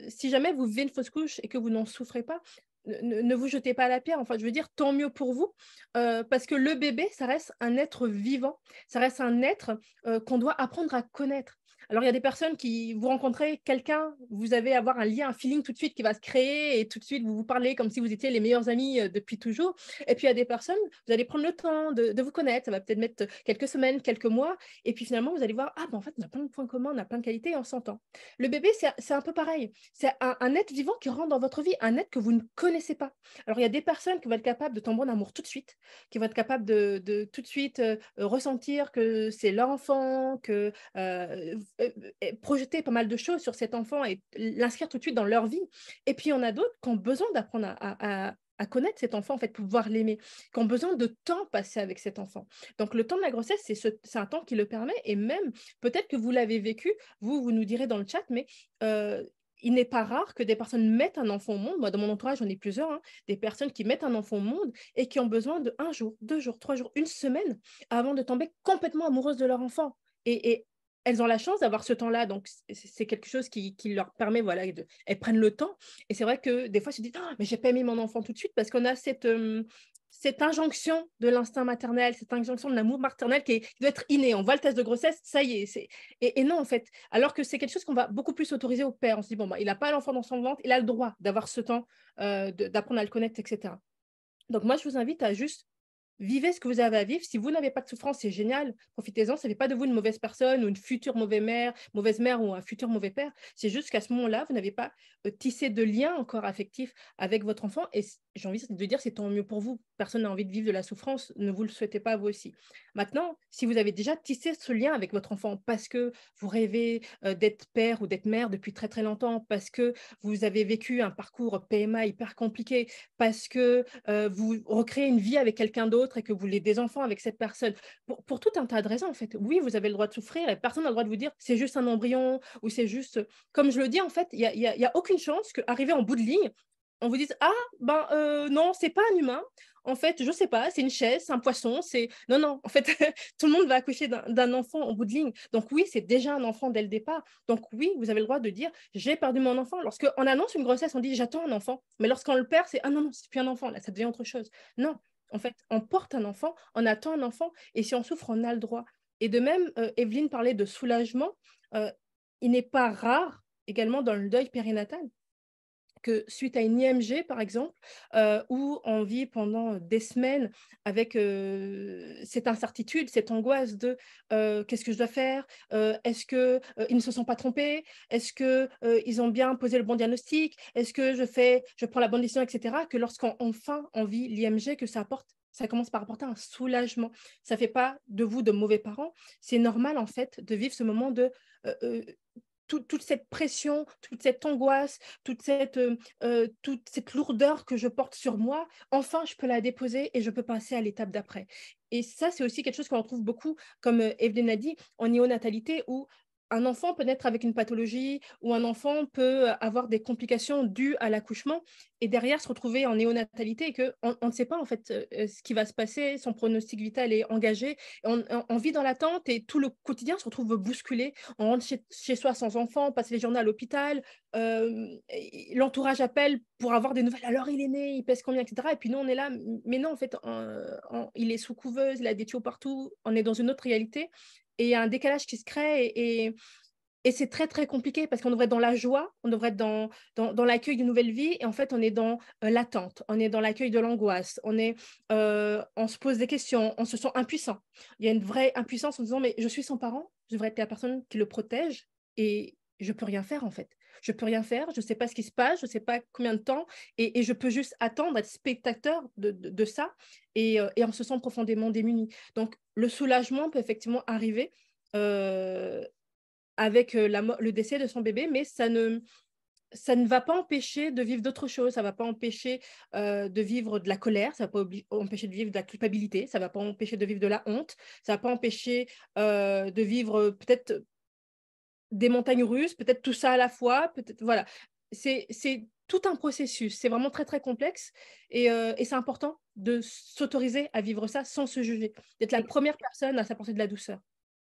Si jamais vous vivez une fausse couche et que vous n'en souffrez pas, ne vous jetez pas à la pierre. Enfin, je veux dire, tant mieux pour vous, parce que le bébé, ça reste un être vivant, ça reste un être qu'on doit apprendre à connaître. Alors, il y a des personnes qui, vous rencontrez quelqu'un, vous allez avoir un lien, un feeling tout de suite qui va se créer et tout de suite, vous vous parlez comme si vous étiez les meilleurs amis depuis toujours. Et puis, il y a des personnes, vous allez prendre le temps de vous connaître, ça va peut-être mettre quelques semaines, quelques mois, et puis finalement, vous allez voir, ah, ben en fait, on a plein de points communs, on a plein de qualités et on s'entend. Le bébé, c'est un peu pareil. C'est un être vivant qui rentre dans votre vie, un être que vous ne connaissez pas. Alors, il y a des personnes qui vont être capables de tomber en amour tout de suite, qui vont être capables de tout de suite ressentir que c'est leur enfant, que projeter pas mal de choses sur cet enfant et l'inscrire tout de suite dans leur vie. Et puis, il y en a d'autres qui ont besoin d'apprendre à connaître cet enfant, en fait, pour pouvoir l'aimer, qui ont besoin de temps passé avec cet enfant. Donc, le temps de la grossesse, c'est un temps qui le permet. Et même, peut-être que vous l'avez vécu, vous nous direz dans le chat, mais il n'est pas rare que des personnes mettent un enfant au monde. Moi, dans mon entourage, j'en ai plusieurs, hein, des personnes qui mettent un enfant au monde et qui ont besoin de 1 jour, 2 jours, 3 jours, une semaine avant de tomber complètement amoureuses de leur enfant. Et elles ont la chance d'avoir ce temps-là, donc c'est quelque chose qui leur permet, voilà, elles prennent le temps. Et c'est vrai que des fois, je dis, oh, mais j'ai pas aimé mon enfant tout de suite parce qu'on a cette injonction de l'instinct maternel, cette injonction de l'amour maternel qui doit être inné. On voit le test de grossesse, ça y est. Et non, en fait, alors que c'est quelque chose qu'on va beaucoup plus autoriser au père. On se dit, bon, bah, il n'a pas l'enfant dans son ventre, il a le droit d'avoir ce temps, d'apprendre à le connaître, etc. Donc moi, je vous invite à juste vivez ce que vous avez à vivre. Si vous n'avez pas de souffrance, c'est génial. Profitez-en. Ça ne fait pas de vous une mauvaise personne ou une future mauvaise mère ou un futur mauvais père. C'est juste qu'à ce moment-là, vous n'avez pas tissé de lien encore affectif avec votre enfant. Et j'ai envie de dire, c'est tant mieux pour vous. Personne n'a envie de vivre de la souffrance. Ne vous le souhaitez pas, vous aussi. Maintenant, si vous avez déjà tissé ce lien avec votre enfant parce que vous rêvez d'être père ou d'être mère depuis très, très longtemps, parce que vous avez vécu un parcours PMA hyper compliqué, parce que vous recréez une vie avec quelqu'un d'autre et que vous voulez des enfants avec cette personne, pour tout un tas de raisons, en fait. Oui, vous avez le droit de souffrir et personne n'a le droit de vous dire c'est juste un embryon ou c'est juste... Comme je le dis, en fait, il y a aucune chance qu'arriver en bout de ligne, on vous dise ah, ben non, c'est pas un humain. En fait, je sais pas, c'est une chaise, c'est un poisson, c'est... Non, non, en fait, tout le monde va accoucher d'un enfant en bout de ligne. Donc oui, c'est déjà un enfant dès le départ. Donc oui, vous avez le droit de dire j'ai perdu mon enfant. Lorsqu'on annonce une grossesse, on dit j'attends un enfant. Mais lorsqu'on le perd, c'est ah non, non, c'est plus un enfant, là, ça devient autre chose. Non, en fait, on porte un enfant, on attend un enfant, et si on souffre, on a le droit. Et de même, Evelyne parlait de soulagement. Euh, il n'est pas rare également dans le deuil périnatal que suite à une IMG, par exemple, où on vit pendant des semaines avec cette incertitude, cette angoisse de qu'est-ce que je dois faire, est-ce qu'ils ne se sont pas trompés, est-ce qu'ils ont bien posé le bon diagnostic, est-ce que je prends la bonne décision, etc., que lorsqu'on enfin on vit l'IMG, que ça commence par apporter un soulagement. Ça ne fait pas de vous de mauvais parents. C'est normal, en fait, de vivre ce moment de... toute cette pression, toute cette angoisse, toute cette lourdeur que je porte sur moi, enfin, je peux la déposer et je peux passer à l'étape d'après. Et ça, c'est aussi quelque chose qu'on retrouve beaucoup, comme Evelyne a dit, en néonatalité, où un enfant peut naître avec une pathologie ou un enfant peut avoir des complications dues à l'accouchement et derrière se retrouver en néonatalité et qu'on ne sait pas en fait ce qui va se passer, son pronostic vital est engagé, on vit dans l'attente et tout le quotidien se retrouve bousculé, on rentre chez soi sans enfant, on passe les journées à l'hôpital, l'entourage appelle pour avoir des nouvelles, alors il est né, il pèse combien, etc. Et puis nous on est là, mais non en fait, il est sous couveuse, il a des tuyaux partout, on est dans une autre réalité. Et il y a un décalage qui se crée et c'est très, très compliqué parce qu'on devrait être dans la joie, on devrait être dans l'accueil d'une nouvelle vie et en fait, on est dans l'attente, on est dans l'accueil de l'angoisse, on se pose des questions, on se sent impuissant. Il y a une vraie impuissance en disant, mais je suis son parent, je devrais être la personne qui le protège et je ne peux rien faire en fait. Je ne peux rien faire, je ne sais pas ce qui se passe, je ne sais pas combien de temps et je peux juste attendre, être spectateur de ça et on se sent profondément démuni. Donc, le soulagement peut effectivement arriver avec le décès de son bébé, mais ça ne va pas empêcher de vivre d'autres choses, ça ne va pas empêcher de vivre de la colère, ça ne va pas empêcher de vivre de la culpabilité, ça ne va pas empêcher de vivre de la honte, ça ne va pas empêcher de vivre peut-être des montagnes russes, peut-être tout ça à la fois, peut-être, voilà. C'est tout un processus, c'est vraiment très, très complexe et c'est important de s'autoriser à vivre ça sans se juger, d'être la première personne à s'apporter de la douceur.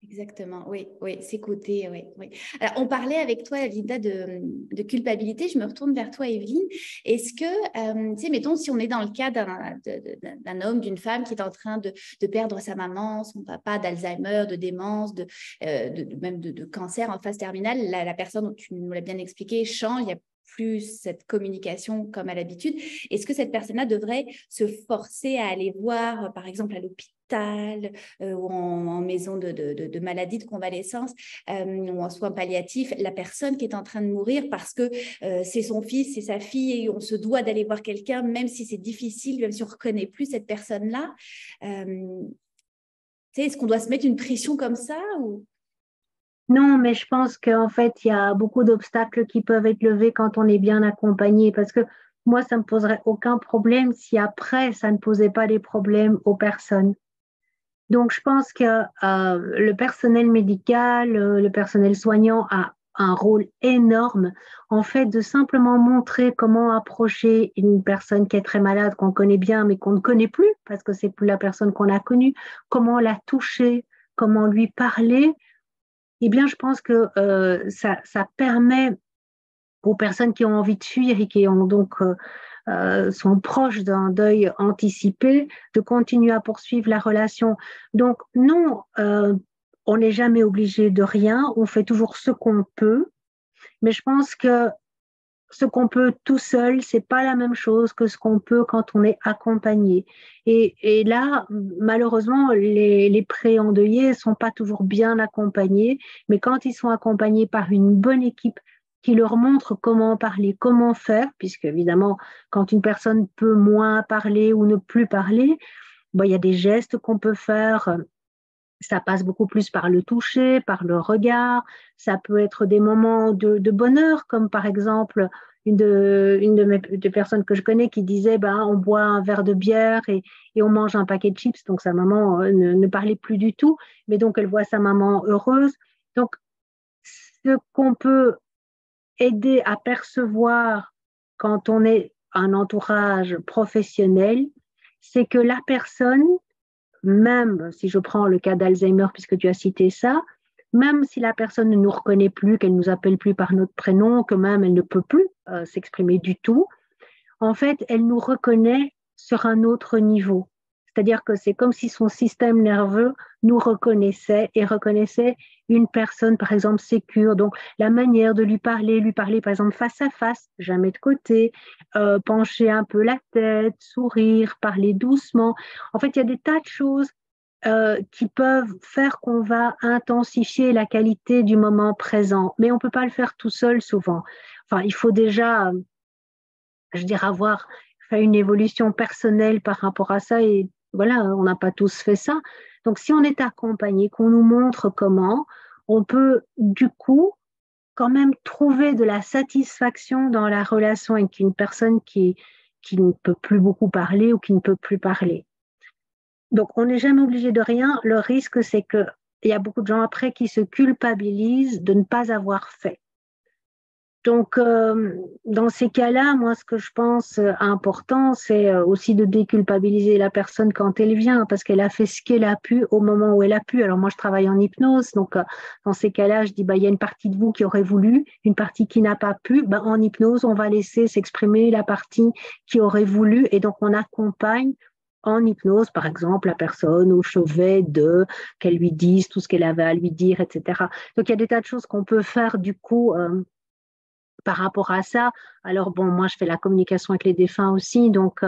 Exactement, oui, s'écouter, oui, oui. Alors, on parlait avec toi, Linda, de culpabilité. Je me retourne vers toi, Evelyne. Est-ce que, tu sais, mettons, si on est dans le cas d'un homme, d'une femme qui est en train de perdre sa maman, son papa, d'Alzheimer, de démence, même de cancer en phase terminale, la personne, tu nous l'as bien expliqué, change, il y a plus cette communication comme à l'habitude. Est-ce que cette personne-là devrait se forcer à aller voir, par exemple, à l'hôpital ou en maison de maladie, de convalescence ou en soins palliatifs, la personne qui est en train de mourir parce que c'est son fils, c'est sa fille et on se doit d'aller voir quelqu'un, même si c'est difficile, même si on ne reconnaît plus cette personne-là. Est-ce qu'on doit se mettre une pression comme ça ou... Non, mais je pense qu'en fait, il y a beaucoup d'obstacles qui peuvent être levés quand on est bien accompagné. Parce que moi, ça ne me poserait aucun problème si après, ça ne posait pas des problèmes aux personnes. Donc, je pense que le personnel médical, le personnel soignant a un rôle énorme, en fait, de simplement montrer comment approcher une personne qui est très malade, qu'on connaît bien, mais qu'on ne connaît plus, parce que c'est plus la personne qu'on a connue, comment la toucher, comment lui parler. Eh bien, je pense que ça permet aux personnes qui ont envie de fuir et qui ont donc sont proches d'un deuil anticipé de continuer à poursuivre la relation. Donc non, on n'est jamais obligé de rien, on fait toujours ce qu'on peut, mais je pense que ce qu'on peut tout seul, c'est pas la même chose que ce qu'on peut quand on est accompagné. Et là, malheureusement, les pré-endeuillés sont pas toujours bien accompagnés, mais quand ils sont accompagnés par une bonne équipe qui leur montre comment parler, comment faire, puisque évidemment, quand une personne peut moins parler ou ne plus parler, bon, il y a des gestes qu'on peut faire. Ça passe beaucoup plus par le toucher, par le regard. Ça peut être des moments de bonheur, comme par exemple une des personnes que je connais qui disait on boit un verre de bière et on mange un paquet de chips. Donc sa maman ne parlait plus du tout, mais donc elle voit sa maman heureuse. Donc ce qu'on peut aider à percevoir quand on est un entourage professionnel, c'est que la personne, même si je prends le cas d'Alzheimer, puisque tu as cité ça, même si la personne ne nous reconnaît plus, qu'elle ne nous appelle plus par notre prénom, que même elle ne peut plus s'exprimer du tout, en fait, elle nous reconnaît sur un autre niveau. C'est-à-dire que c'est comme si son système nerveux nous reconnaissait et reconnaissait une personne, par exemple, sécure. Donc, la manière de lui parler par exemple, face à face, jamais de côté, pencher un peu la tête, sourire, parler doucement. En fait, il y a des tas de choses qui peuvent faire qu'on va intensifier la qualité du moment présent. Mais on ne peut pas le faire tout seul souvent. Enfin, il faut déjà, je dirais, avoir fait une évolution personnelle par rapport à ça et voilà, on n'a pas tous fait ça. Donc, si on est accompagné, qu'on nous montre comment, on peut du coup quand même trouver de la satisfaction dans la relation avec une personne qui ne peut plus beaucoup parler ou qui ne peut plus parler. Donc, on n'est jamais obligé de rien. Le risque, c'est que il y a beaucoup de gens après qui se culpabilisent de ne pas avoir fait. Donc, dans ces cas-là, moi, ce que je pense important, c'est aussi de déculpabiliser la personne quand elle vient, parce qu'elle a fait ce qu'elle a pu au moment où elle a pu. Alors, moi, je travaille en hypnose, donc dans ces cas-là, je dis, il y a une partie de vous qui aurait voulu, une partie qui n'a pas pu. En hypnose, on va laisser s'exprimer la partie qui aurait voulu, et donc on accompagne en hypnose, par exemple, la personne au chevet qu'elle lui dise tout ce qu'elle avait à lui dire, etc. Donc, il y a des tas de choses qu'on peut faire, du coup, par rapport à ça. Alors moi je fais la communication avec les défunts aussi, donc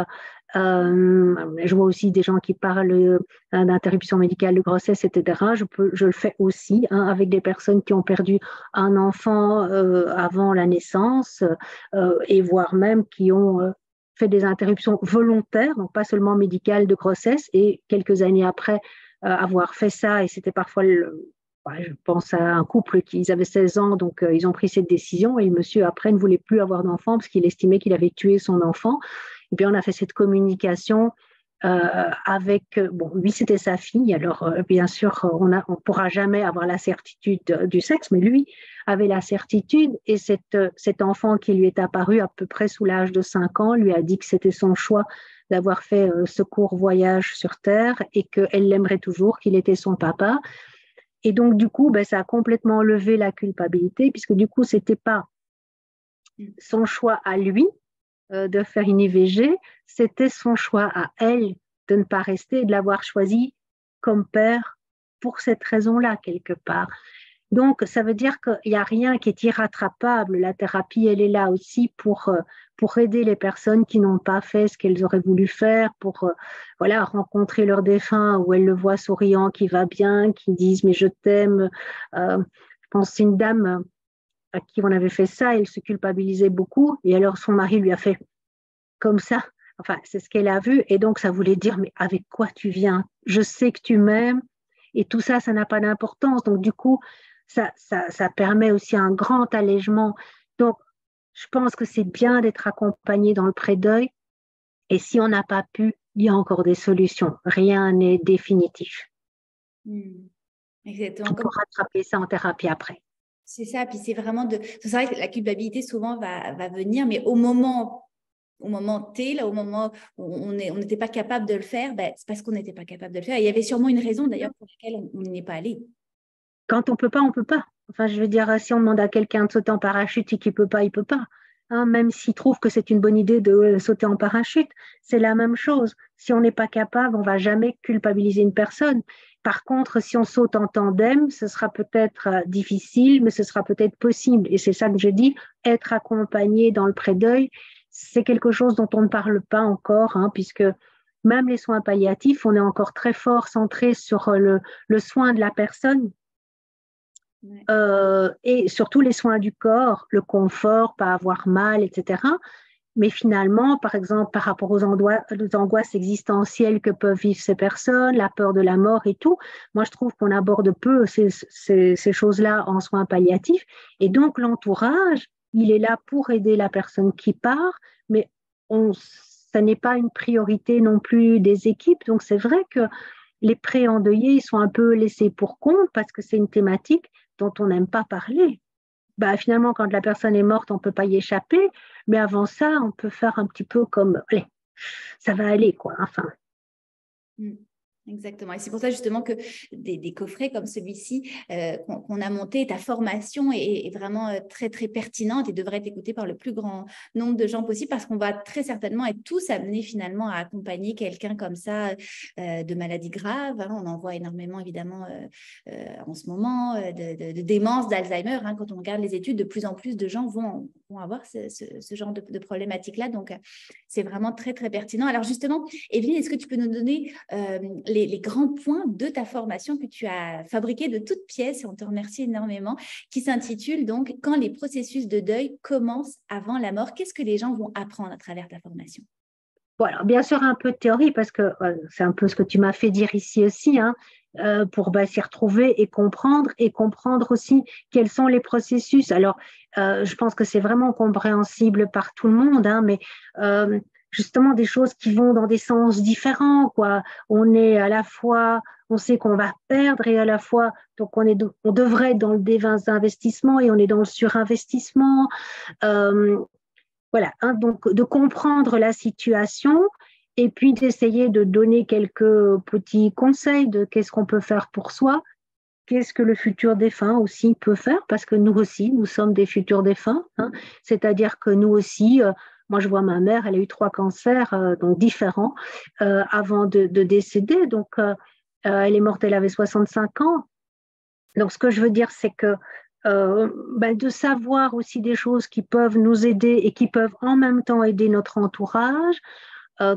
je vois aussi des gens qui parlent d'interruption médicale de grossesse, etc. Je le fais aussi avec des personnes qui ont perdu un enfant avant la naissance et voire même qui ont fait des interruptions volontaires, donc pas seulement médicales de grossesse, et quelques années après avoir fait ça, et c'était parfois je pense à un couple ils avaient 16 ans, donc ils ont pris cette décision, et le monsieur après ne voulait plus avoir d'enfant parce qu'il estimait qu'il avait tué son enfant. Et puis on a fait cette communication avec, lui c'était sa fille, alors bien sûr on ne pourra jamais avoir la certitude du sexe, mais lui avait la certitude, et cet enfant qui lui est apparu à peu près sous l'âge de 5 ans lui a dit que c'était son choix d'avoir fait ce court voyage sur Terre, et qu'elle l'aimerait toujours, qu'il était son papa. Et donc, du coup, ça a complètement enlevé la culpabilité, puisque du coup, ce n'était pas son choix à lui de faire une IVG, c'était son choix à elle de ne pas rester et de l'avoir choisi comme père pour cette raison-là, quelque part. Donc, ça veut dire qu'il n'y a rien qui est irrattrapable. La thérapie, elle est là aussi pour aider les personnes qui n'ont pas fait ce qu'elles auraient voulu faire, pour rencontrer leur défunt, où elles le voient souriant, qui va bien, qui disent « mais je t'aime ». Je pense que c'est une dame à qui on avait fait ça, elle se culpabilisait beaucoup, et alors son mari lui a fait comme ça. Enfin, c'est ce qu'elle a vu, et donc ça voulait dire « mais avec quoi tu viens? Je sais que tu m'aimes ». Et tout ça, ça n'a pas d'importance. Donc, du coup, ça permet aussi un grand allègement. Donc, je pense que c'est bien d'être accompagné dans le pré-deuil. Et si on n'a pas pu, il y a encore des solutions. Rien n'est définitif. Exactement. On pourra rattraper ça en thérapie après. C'est ça. Puis c'est vraiment c'est vrai que la culpabilité souvent va venir, mais au moment T, là, au moment où on n'était pas capable de le faire, c'est parce qu'on n'était pas capable de le faire. Et il y avait sûrement une raison d'ailleurs pour laquelle on n'y est pas allé. Quand on ne peut pas, on ne peut pas. Enfin, je veux dire, si on demande à quelqu'un de sauter en parachute et qu'il ne peut pas, il ne peut pas. Même s'il trouve que c'est une bonne idée de sauter en parachute, c'est la même chose. Si on n'est pas capable, on ne va jamais culpabiliser une personne. Par contre, si on saute en tandem, ce sera peut-être difficile, mais ce sera peut-être possible. Et c'est ça que je dis, être accompagné dans le pré-deuil, c'est quelque chose dont on ne parle pas encore, puisque même les soins palliatifs, on est encore très fort centré sur le soin de la personne. Et surtout les soins du corps, le confort, pas avoir mal, etc. Mais finalement, par exemple, par rapport aux angoisses existentielles que peuvent vivre ces personnes, la peur de la mort et tout, moi je trouve qu'on aborde peu ces choses-là en soins palliatifs. Et donc l'entourage, il est là pour aider la personne qui part, mais ça n'est pas une priorité non plus des équipes. Donc c'est vrai que les pré-endeuillés, ils sont un peu laissés pour compte parce que c'est une thématique dont on n'aime pas parler. Finalement, quand la personne est morte, on ne peut pas y échapper, mais avant ça, on peut faire un petit peu comme, allez, ça va aller, quoi, enfin. Exactement. Et c'est pour ça justement que des coffrets comme celui-ci qu'on a monté, ta formation est vraiment très, très pertinente et devrait être écoutée par le plus grand nombre de gens possible, parce qu'on va très certainement être tous amenés finalement à accompagner quelqu'un comme ça de maladie grave. On en voit énormément évidemment en ce moment, de démence, d'Alzheimer. Quand on regarde les études, de plus en plus de gens vont avoir ce genre de problématique-là. Donc, c'est vraiment très, très pertinent. Alors justement, Evelyne, est-ce que tu peux nous donner les grands points de ta formation que tu as fabriquée de toutes pièces, et on te remercie énormément, qui s'intitule donc « Quand les processus de deuil commencent avant la mort ». Qu'est-ce que les gens vont apprendre à travers ta formation? Voilà, bien sûr, un peu de théorie, parce que c'est un peu ce que tu m'as fait dire ici aussi, pour s'y retrouver et comprendre aussi quels sont les processus. Alors, je pense que c'est vraiment compréhensible par tout le monde, mais justement des choses qui vont dans des sens différents, quoi. On est à la fois, on sait qu'on va perdre et à la fois, donc on devrait être dans le désinvestissement et on est dans le surinvestissement. Euh, voilà, hein, donc de comprendre la situation et puis d'essayer de donner quelques petits conseils de qu'est-ce qu'on peut faire pour soi, qu'est-ce que le futur défunt aussi peut faire, parce que nous aussi, nous sommes des futurs défunts, hein. C'est-à-dire que nous aussi, moi je vois ma mère, elle a eu 3 cancers, donc différents, avant de décéder, donc elle est morte, elle avait 65 ans. Donc ce que je veux dire, c'est que de savoir aussi des choses qui peuvent nous aider et qui peuvent en même temps aider notre entourage.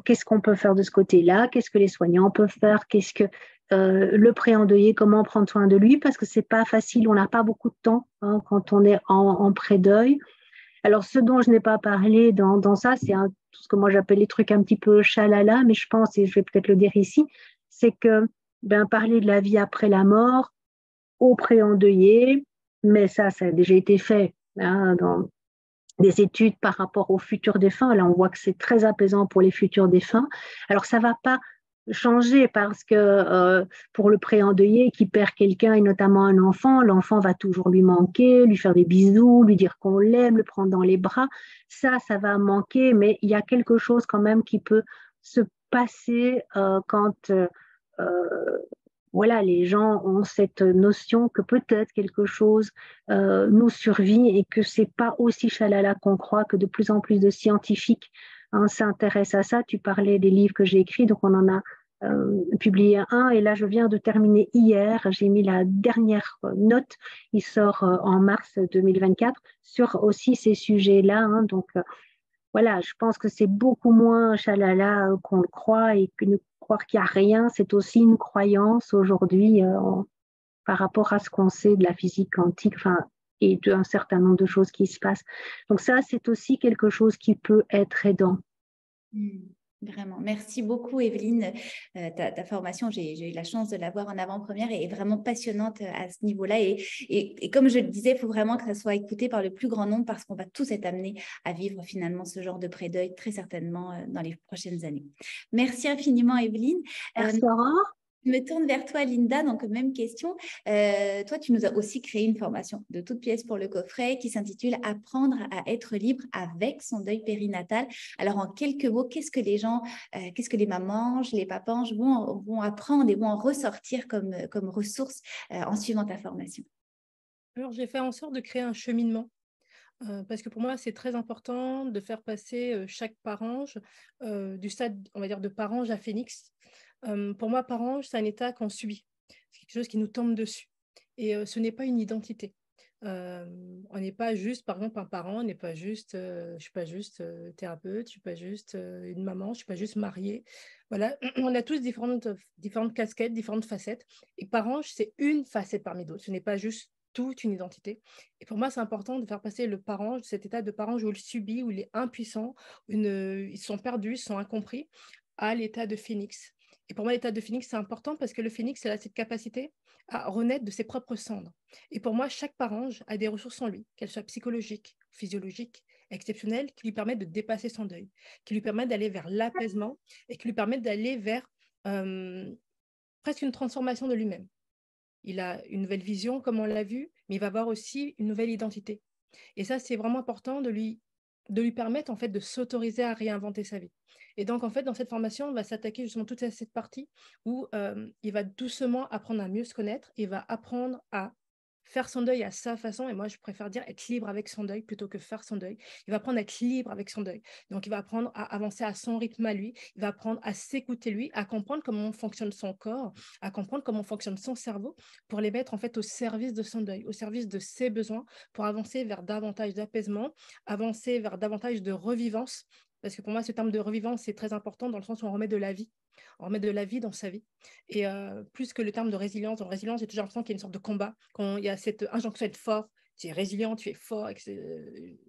Qu'est-ce qu'on peut faire de ce côté-là? Qu'est-ce que les soignants peuvent faire? Qu'est-ce que le pré-endeuillé, comment prendre soin de lui? Parce que c'est pas facile, on n'a pas beaucoup de temps, hein, quand on est en pré-deuil. Alors, ce dont je n'ai pas parlé dans ça, c'est tout ce que moi j'appelle les trucs un petit peu chalala, mais je pense, et je vais peut-être le dire ici, c'est que parler de la vie après la mort au pré-endeuillé, mais ça a déjà été fait, hein, dans des études par rapport aux futurs défunts. Là, on voit que c'est très apaisant pour les futurs défunts. Alors, ça ne va pas changer parce que pour le pré-endeuillé qui perd quelqu'un et notamment un enfant, l'enfant va toujours lui manquer, lui faire des bisous, lui dire qu'on l'aime, le prendre dans les bras. Ça va manquer, mais il y a quelque chose quand même qui peut se passer quand voilà, les gens ont cette notion que peut-être quelque chose nous survit et que c'est pas aussi chalala qu'on croit, que de plus en plus de scientifiques, hein, s'intéressent à ça. Tu parlais des livres que j'ai écrits, donc on en a publié un, et là je viens de terminer hier, j'ai mis la dernière note, il sort en mars 2024, sur aussi ces sujets-là, hein, donc voilà, je pense que c'est beaucoup moins chalala qu'on le croit, et que ne croire qu'il n'y a rien, c'est aussi une croyance aujourd'hui par rapport à ce qu'on sait de la physique quantique, enfin, et d'un certain nombre de choses qui se passent. Donc ça, c'est aussi quelque chose qui peut être aidant. Vraiment. Merci beaucoup, Evelyne. Ta formation, j'ai eu la chance de l'avoir en avant-première et est vraiment passionnante à ce niveau-là. Et comme je le disais, il faut vraiment que ça soit écouté par le plus grand nombre parce qu'on va tous être amenés à vivre finalement ce genre de pré-deuil très certainement dans les prochaines années. Merci infiniment, Evelyne. Merci, Aurore. Je me tourne vers toi, Linda. Donc, même question. Toi, tu nous as aussi créé une formation de toute pièce pour le coffret qui s'intitule « Apprendre à être libre avec son deuil périnatal ». Alors, en quelques mots, qu'est-ce que les gens, qu'est-ce que les mamans, les papas vont apprendre et vont en ressortir comme ressources en suivant ta formation? Alors, j'ai fait en sorte de créer un cheminement. Parce que pour moi, c'est très important de faire passer chaque parange du stade, on va dire, de parange à phénix. Pour moi, parange, c'est un état qu'on subit. C'est quelque chose qui nous tombe dessus. Et ce n'est pas une identité. On n'est pas juste, par exemple, un parent, on n'est pas juste, je ne suis pas juste thérapeute, je ne suis pas juste une maman, je ne suis pas juste mariée. Voilà, on a tous différentes casquettes, différentes facettes. Et parange, c'est une facette parmi d'autres. Ce n'est pas juste toute une identité. Et pour moi, c'est important de faire passer le parange, cet état de parange où il subit, où il est impuissant, où ils sont perdus, ils sont incompris, à l'état de phénix. Et pour moi, l'état de phénix, c'est important parce que le phénix, il a cette capacité à renaître de ses propres cendres. Et pour moi, chaque parange a des ressources en lui, qu'elles soient psychologiques, physiologiques, exceptionnelles, qui lui permettent de dépasser son deuil, qui lui permettent d'aller vers l'apaisement et qui lui permettent d'aller vers presque une transformation de lui-même. Il a une nouvelle vision, comme on l'a vu, mais il va avoir aussi une nouvelle identité. Et ça, c'est vraiment important de lui permettre en fait de s'autoriser à réinventer sa vie. Et donc, en fait, dans cette formation, on va s'attaquer justement toute à cette partie où il va doucement apprendre à mieux se connaître, il va apprendre à faire son deuil à sa façon, et moi je préfère dire être libre avec son deuil plutôt que faire son deuil. Il va apprendre à être libre avec son deuil. Donc il va apprendre à avancer à son rythme à lui, il va apprendre à s'écouter lui, à comprendre comment fonctionne son corps, à comprendre comment fonctionne son cerveau pour les mettre en fait au service de son deuil, au service de ses besoins, pour avancer vers davantage d'apaisement, avancer vers davantage de revivance. Parce que pour moi, ce terme de revivance, c'est très important dans le sens où on remet de la vie. On remet de la vie dans sa vie. Et plus que le terme de résilience, en résilience, j'ai toujours l'impression qu'il y a une sorte de combat. Quand il y a cette injonction à être fort, tu es résilient, tu es fort.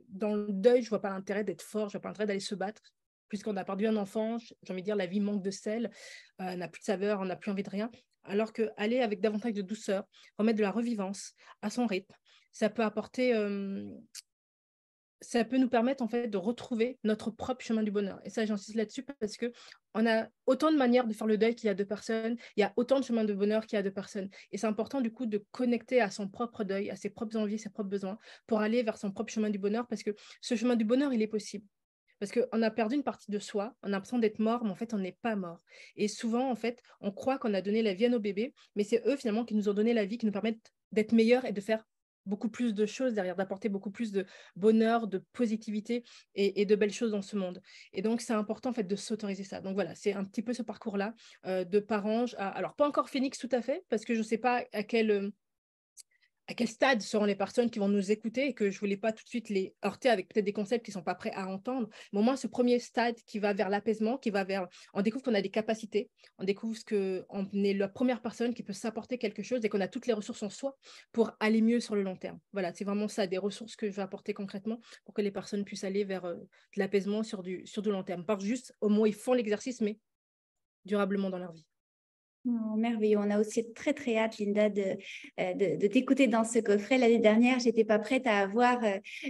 Dans le deuil, je ne vois pas l'intérêt d'être fort, je ne vois pas l'intérêt d'aller se battre. Puisqu'on a perdu un enfant, j'ai envie de dire, la vie manque de sel, n'a plus de saveur, on n'a plus envie de rien. Alors qu'aller avec davantage de douceur, remettre de la revivance à son rythme, ça peut apporter ça peut nous permettre en fait de retrouver notre propre chemin du bonheur. Et ça, j'insiste là-dessus parce qu'on a autant de manières de faire le deuil qu'il y a deux personnes, il y a autant de chemins de bonheur qu'il y a deux personnes. Et c'est important du coup de connecter à son propre deuil, à ses propres envies, ses propres besoins, pour aller vers son propre chemin du bonheur, parce que ce chemin du bonheur, il est possible. Parce qu'on a perdu une partie de soi, on a l'impression d'être mort, mais en fait, on n'est pas mort. Et souvent, en fait, on croit qu'on a donné la vie à nos bébés, mais c'est eux, finalement, qui nous ont donné la vie, qui nous permettent d'être meilleurs et de faire beaucoup plus de choses derrière, d'apporter beaucoup plus de bonheur, de positivité et de belles choses dans ce monde. Et donc, c'est important, en fait, de s'autoriser ça. Donc, voilà, c'est un petit peu ce parcours-là de parents. Alors, pas encore Phoenix tout à fait, parce que je ne sais pas à quel stade seront les personnes qui vont nous écouter et que je ne voulais pas tout de suite les heurter avec peut-être des concepts qui ne sont pas prêts à entendre. Mais au moins, ce premier stade qui va vers l'apaisement, qui va vers... On découvre qu'on a des capacités, on découvre qu'on est la première personne qui peut s'apporter quelque chose et qu'on a toutes les ressources en soi pour aller mieux sur le long terme. Voilà, c'est vraiment ça, des ressources que je vais apporter concrètement pour que les personnes puissent aller vers de l'apaisement sur du long terme. Pas juste au moins ils font l'exercice, mais durablement dans leur vie. Oh, merveilleux. On a aussi très, très hâte, Linda, de t'écouter dans ce coffret. L'année dernière, je n'étais pas prête à avoir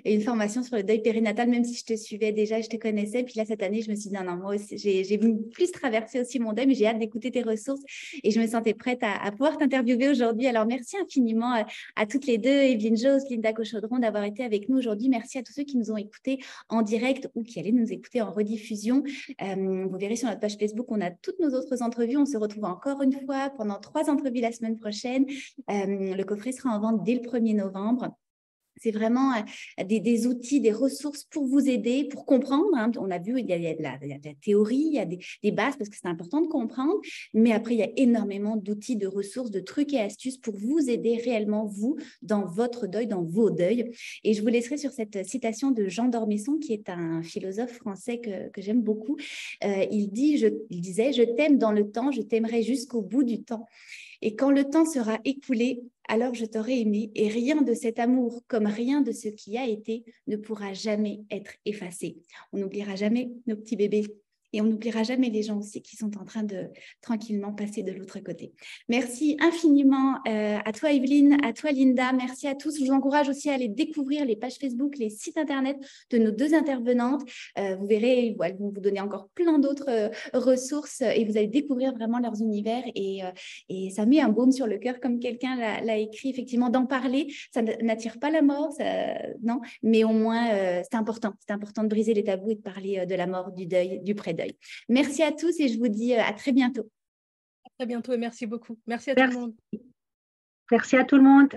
une formation sur le deuil périnatal, même si je te suivais déjà, je te connaissais. Puis là, cette année, je me suis dit, non, moi aussi, j'ai plus traversé aussi mon deuil, mais j'ai hâte d'écouter tes ressources et je me sentais prête à pouvoir t'interviewer aujourd'hui. Alors, merci infiniment à toutes les deux, Evelyne Jose, Linda Cochaudron, d'avoir été avec nous aujourd'hui. Merci à tous ceux qui nous ont écoutés en direct ou qui allaient nous écouter en rediffusion. Vous verrez sur notre page Facebook, on a toutes nos autres entrevues. On se retrouve encore une fois pendant 3 entrevues la semaine prochaine. Le coffret sera en vente dès le 1er novembre. C'est vraiment des outils, des ressources pour vous aider, pour comprendre. Hein. On a vu, il y a de la théorie, il y a des bases parce que c'est important de comprendre. Mais après, il y a énormément d'outils, de ressources, de trucs et astuces pour vous aider réellement, vous, dans votre deuil, dans vos deuils. Et je vous laisserai sur cette citation de Jean d'Ormesson, qui est un philosophe français que j'aime beaucoup. Il disait « Je t'aime dans le temps, je t'aimerai jusqu'au bout du temps. Et quand le temps sera écoulé, alors je t'aurai aimé, et rien de cet amour, comme rien de ce qui a été, ne pourra jamais être effacé. » On n'oubliera jamais nos petits bébés et on n'oubliera jamais les gens aussi qui sont en train de tranquillement passer de l'autre côté. Merci infiniment à toi Evelyne, à toi Linda, merci à tous. Je vous encourage aussi à aller découvrir les pages Facebook, les sites internet de nos deux intervenantes. Vous verrez, elles vont vous donner encore plein d'autres ressources et vous allez découvrir vraiment leurs univers et ça met un baume sur le cœur comme quelqu'un l'a écrit, effectivement, d'en parler. Ça n'attire pas la mort, non, mais au moins c'est important de briser les tabous et de parler de la mort, du deuil, du pré-deuil. Merci à tous et je vous dis à très bientôt. À très bientôt et merci beaucoup. Merci à tout le monde. Merci à tout le monde.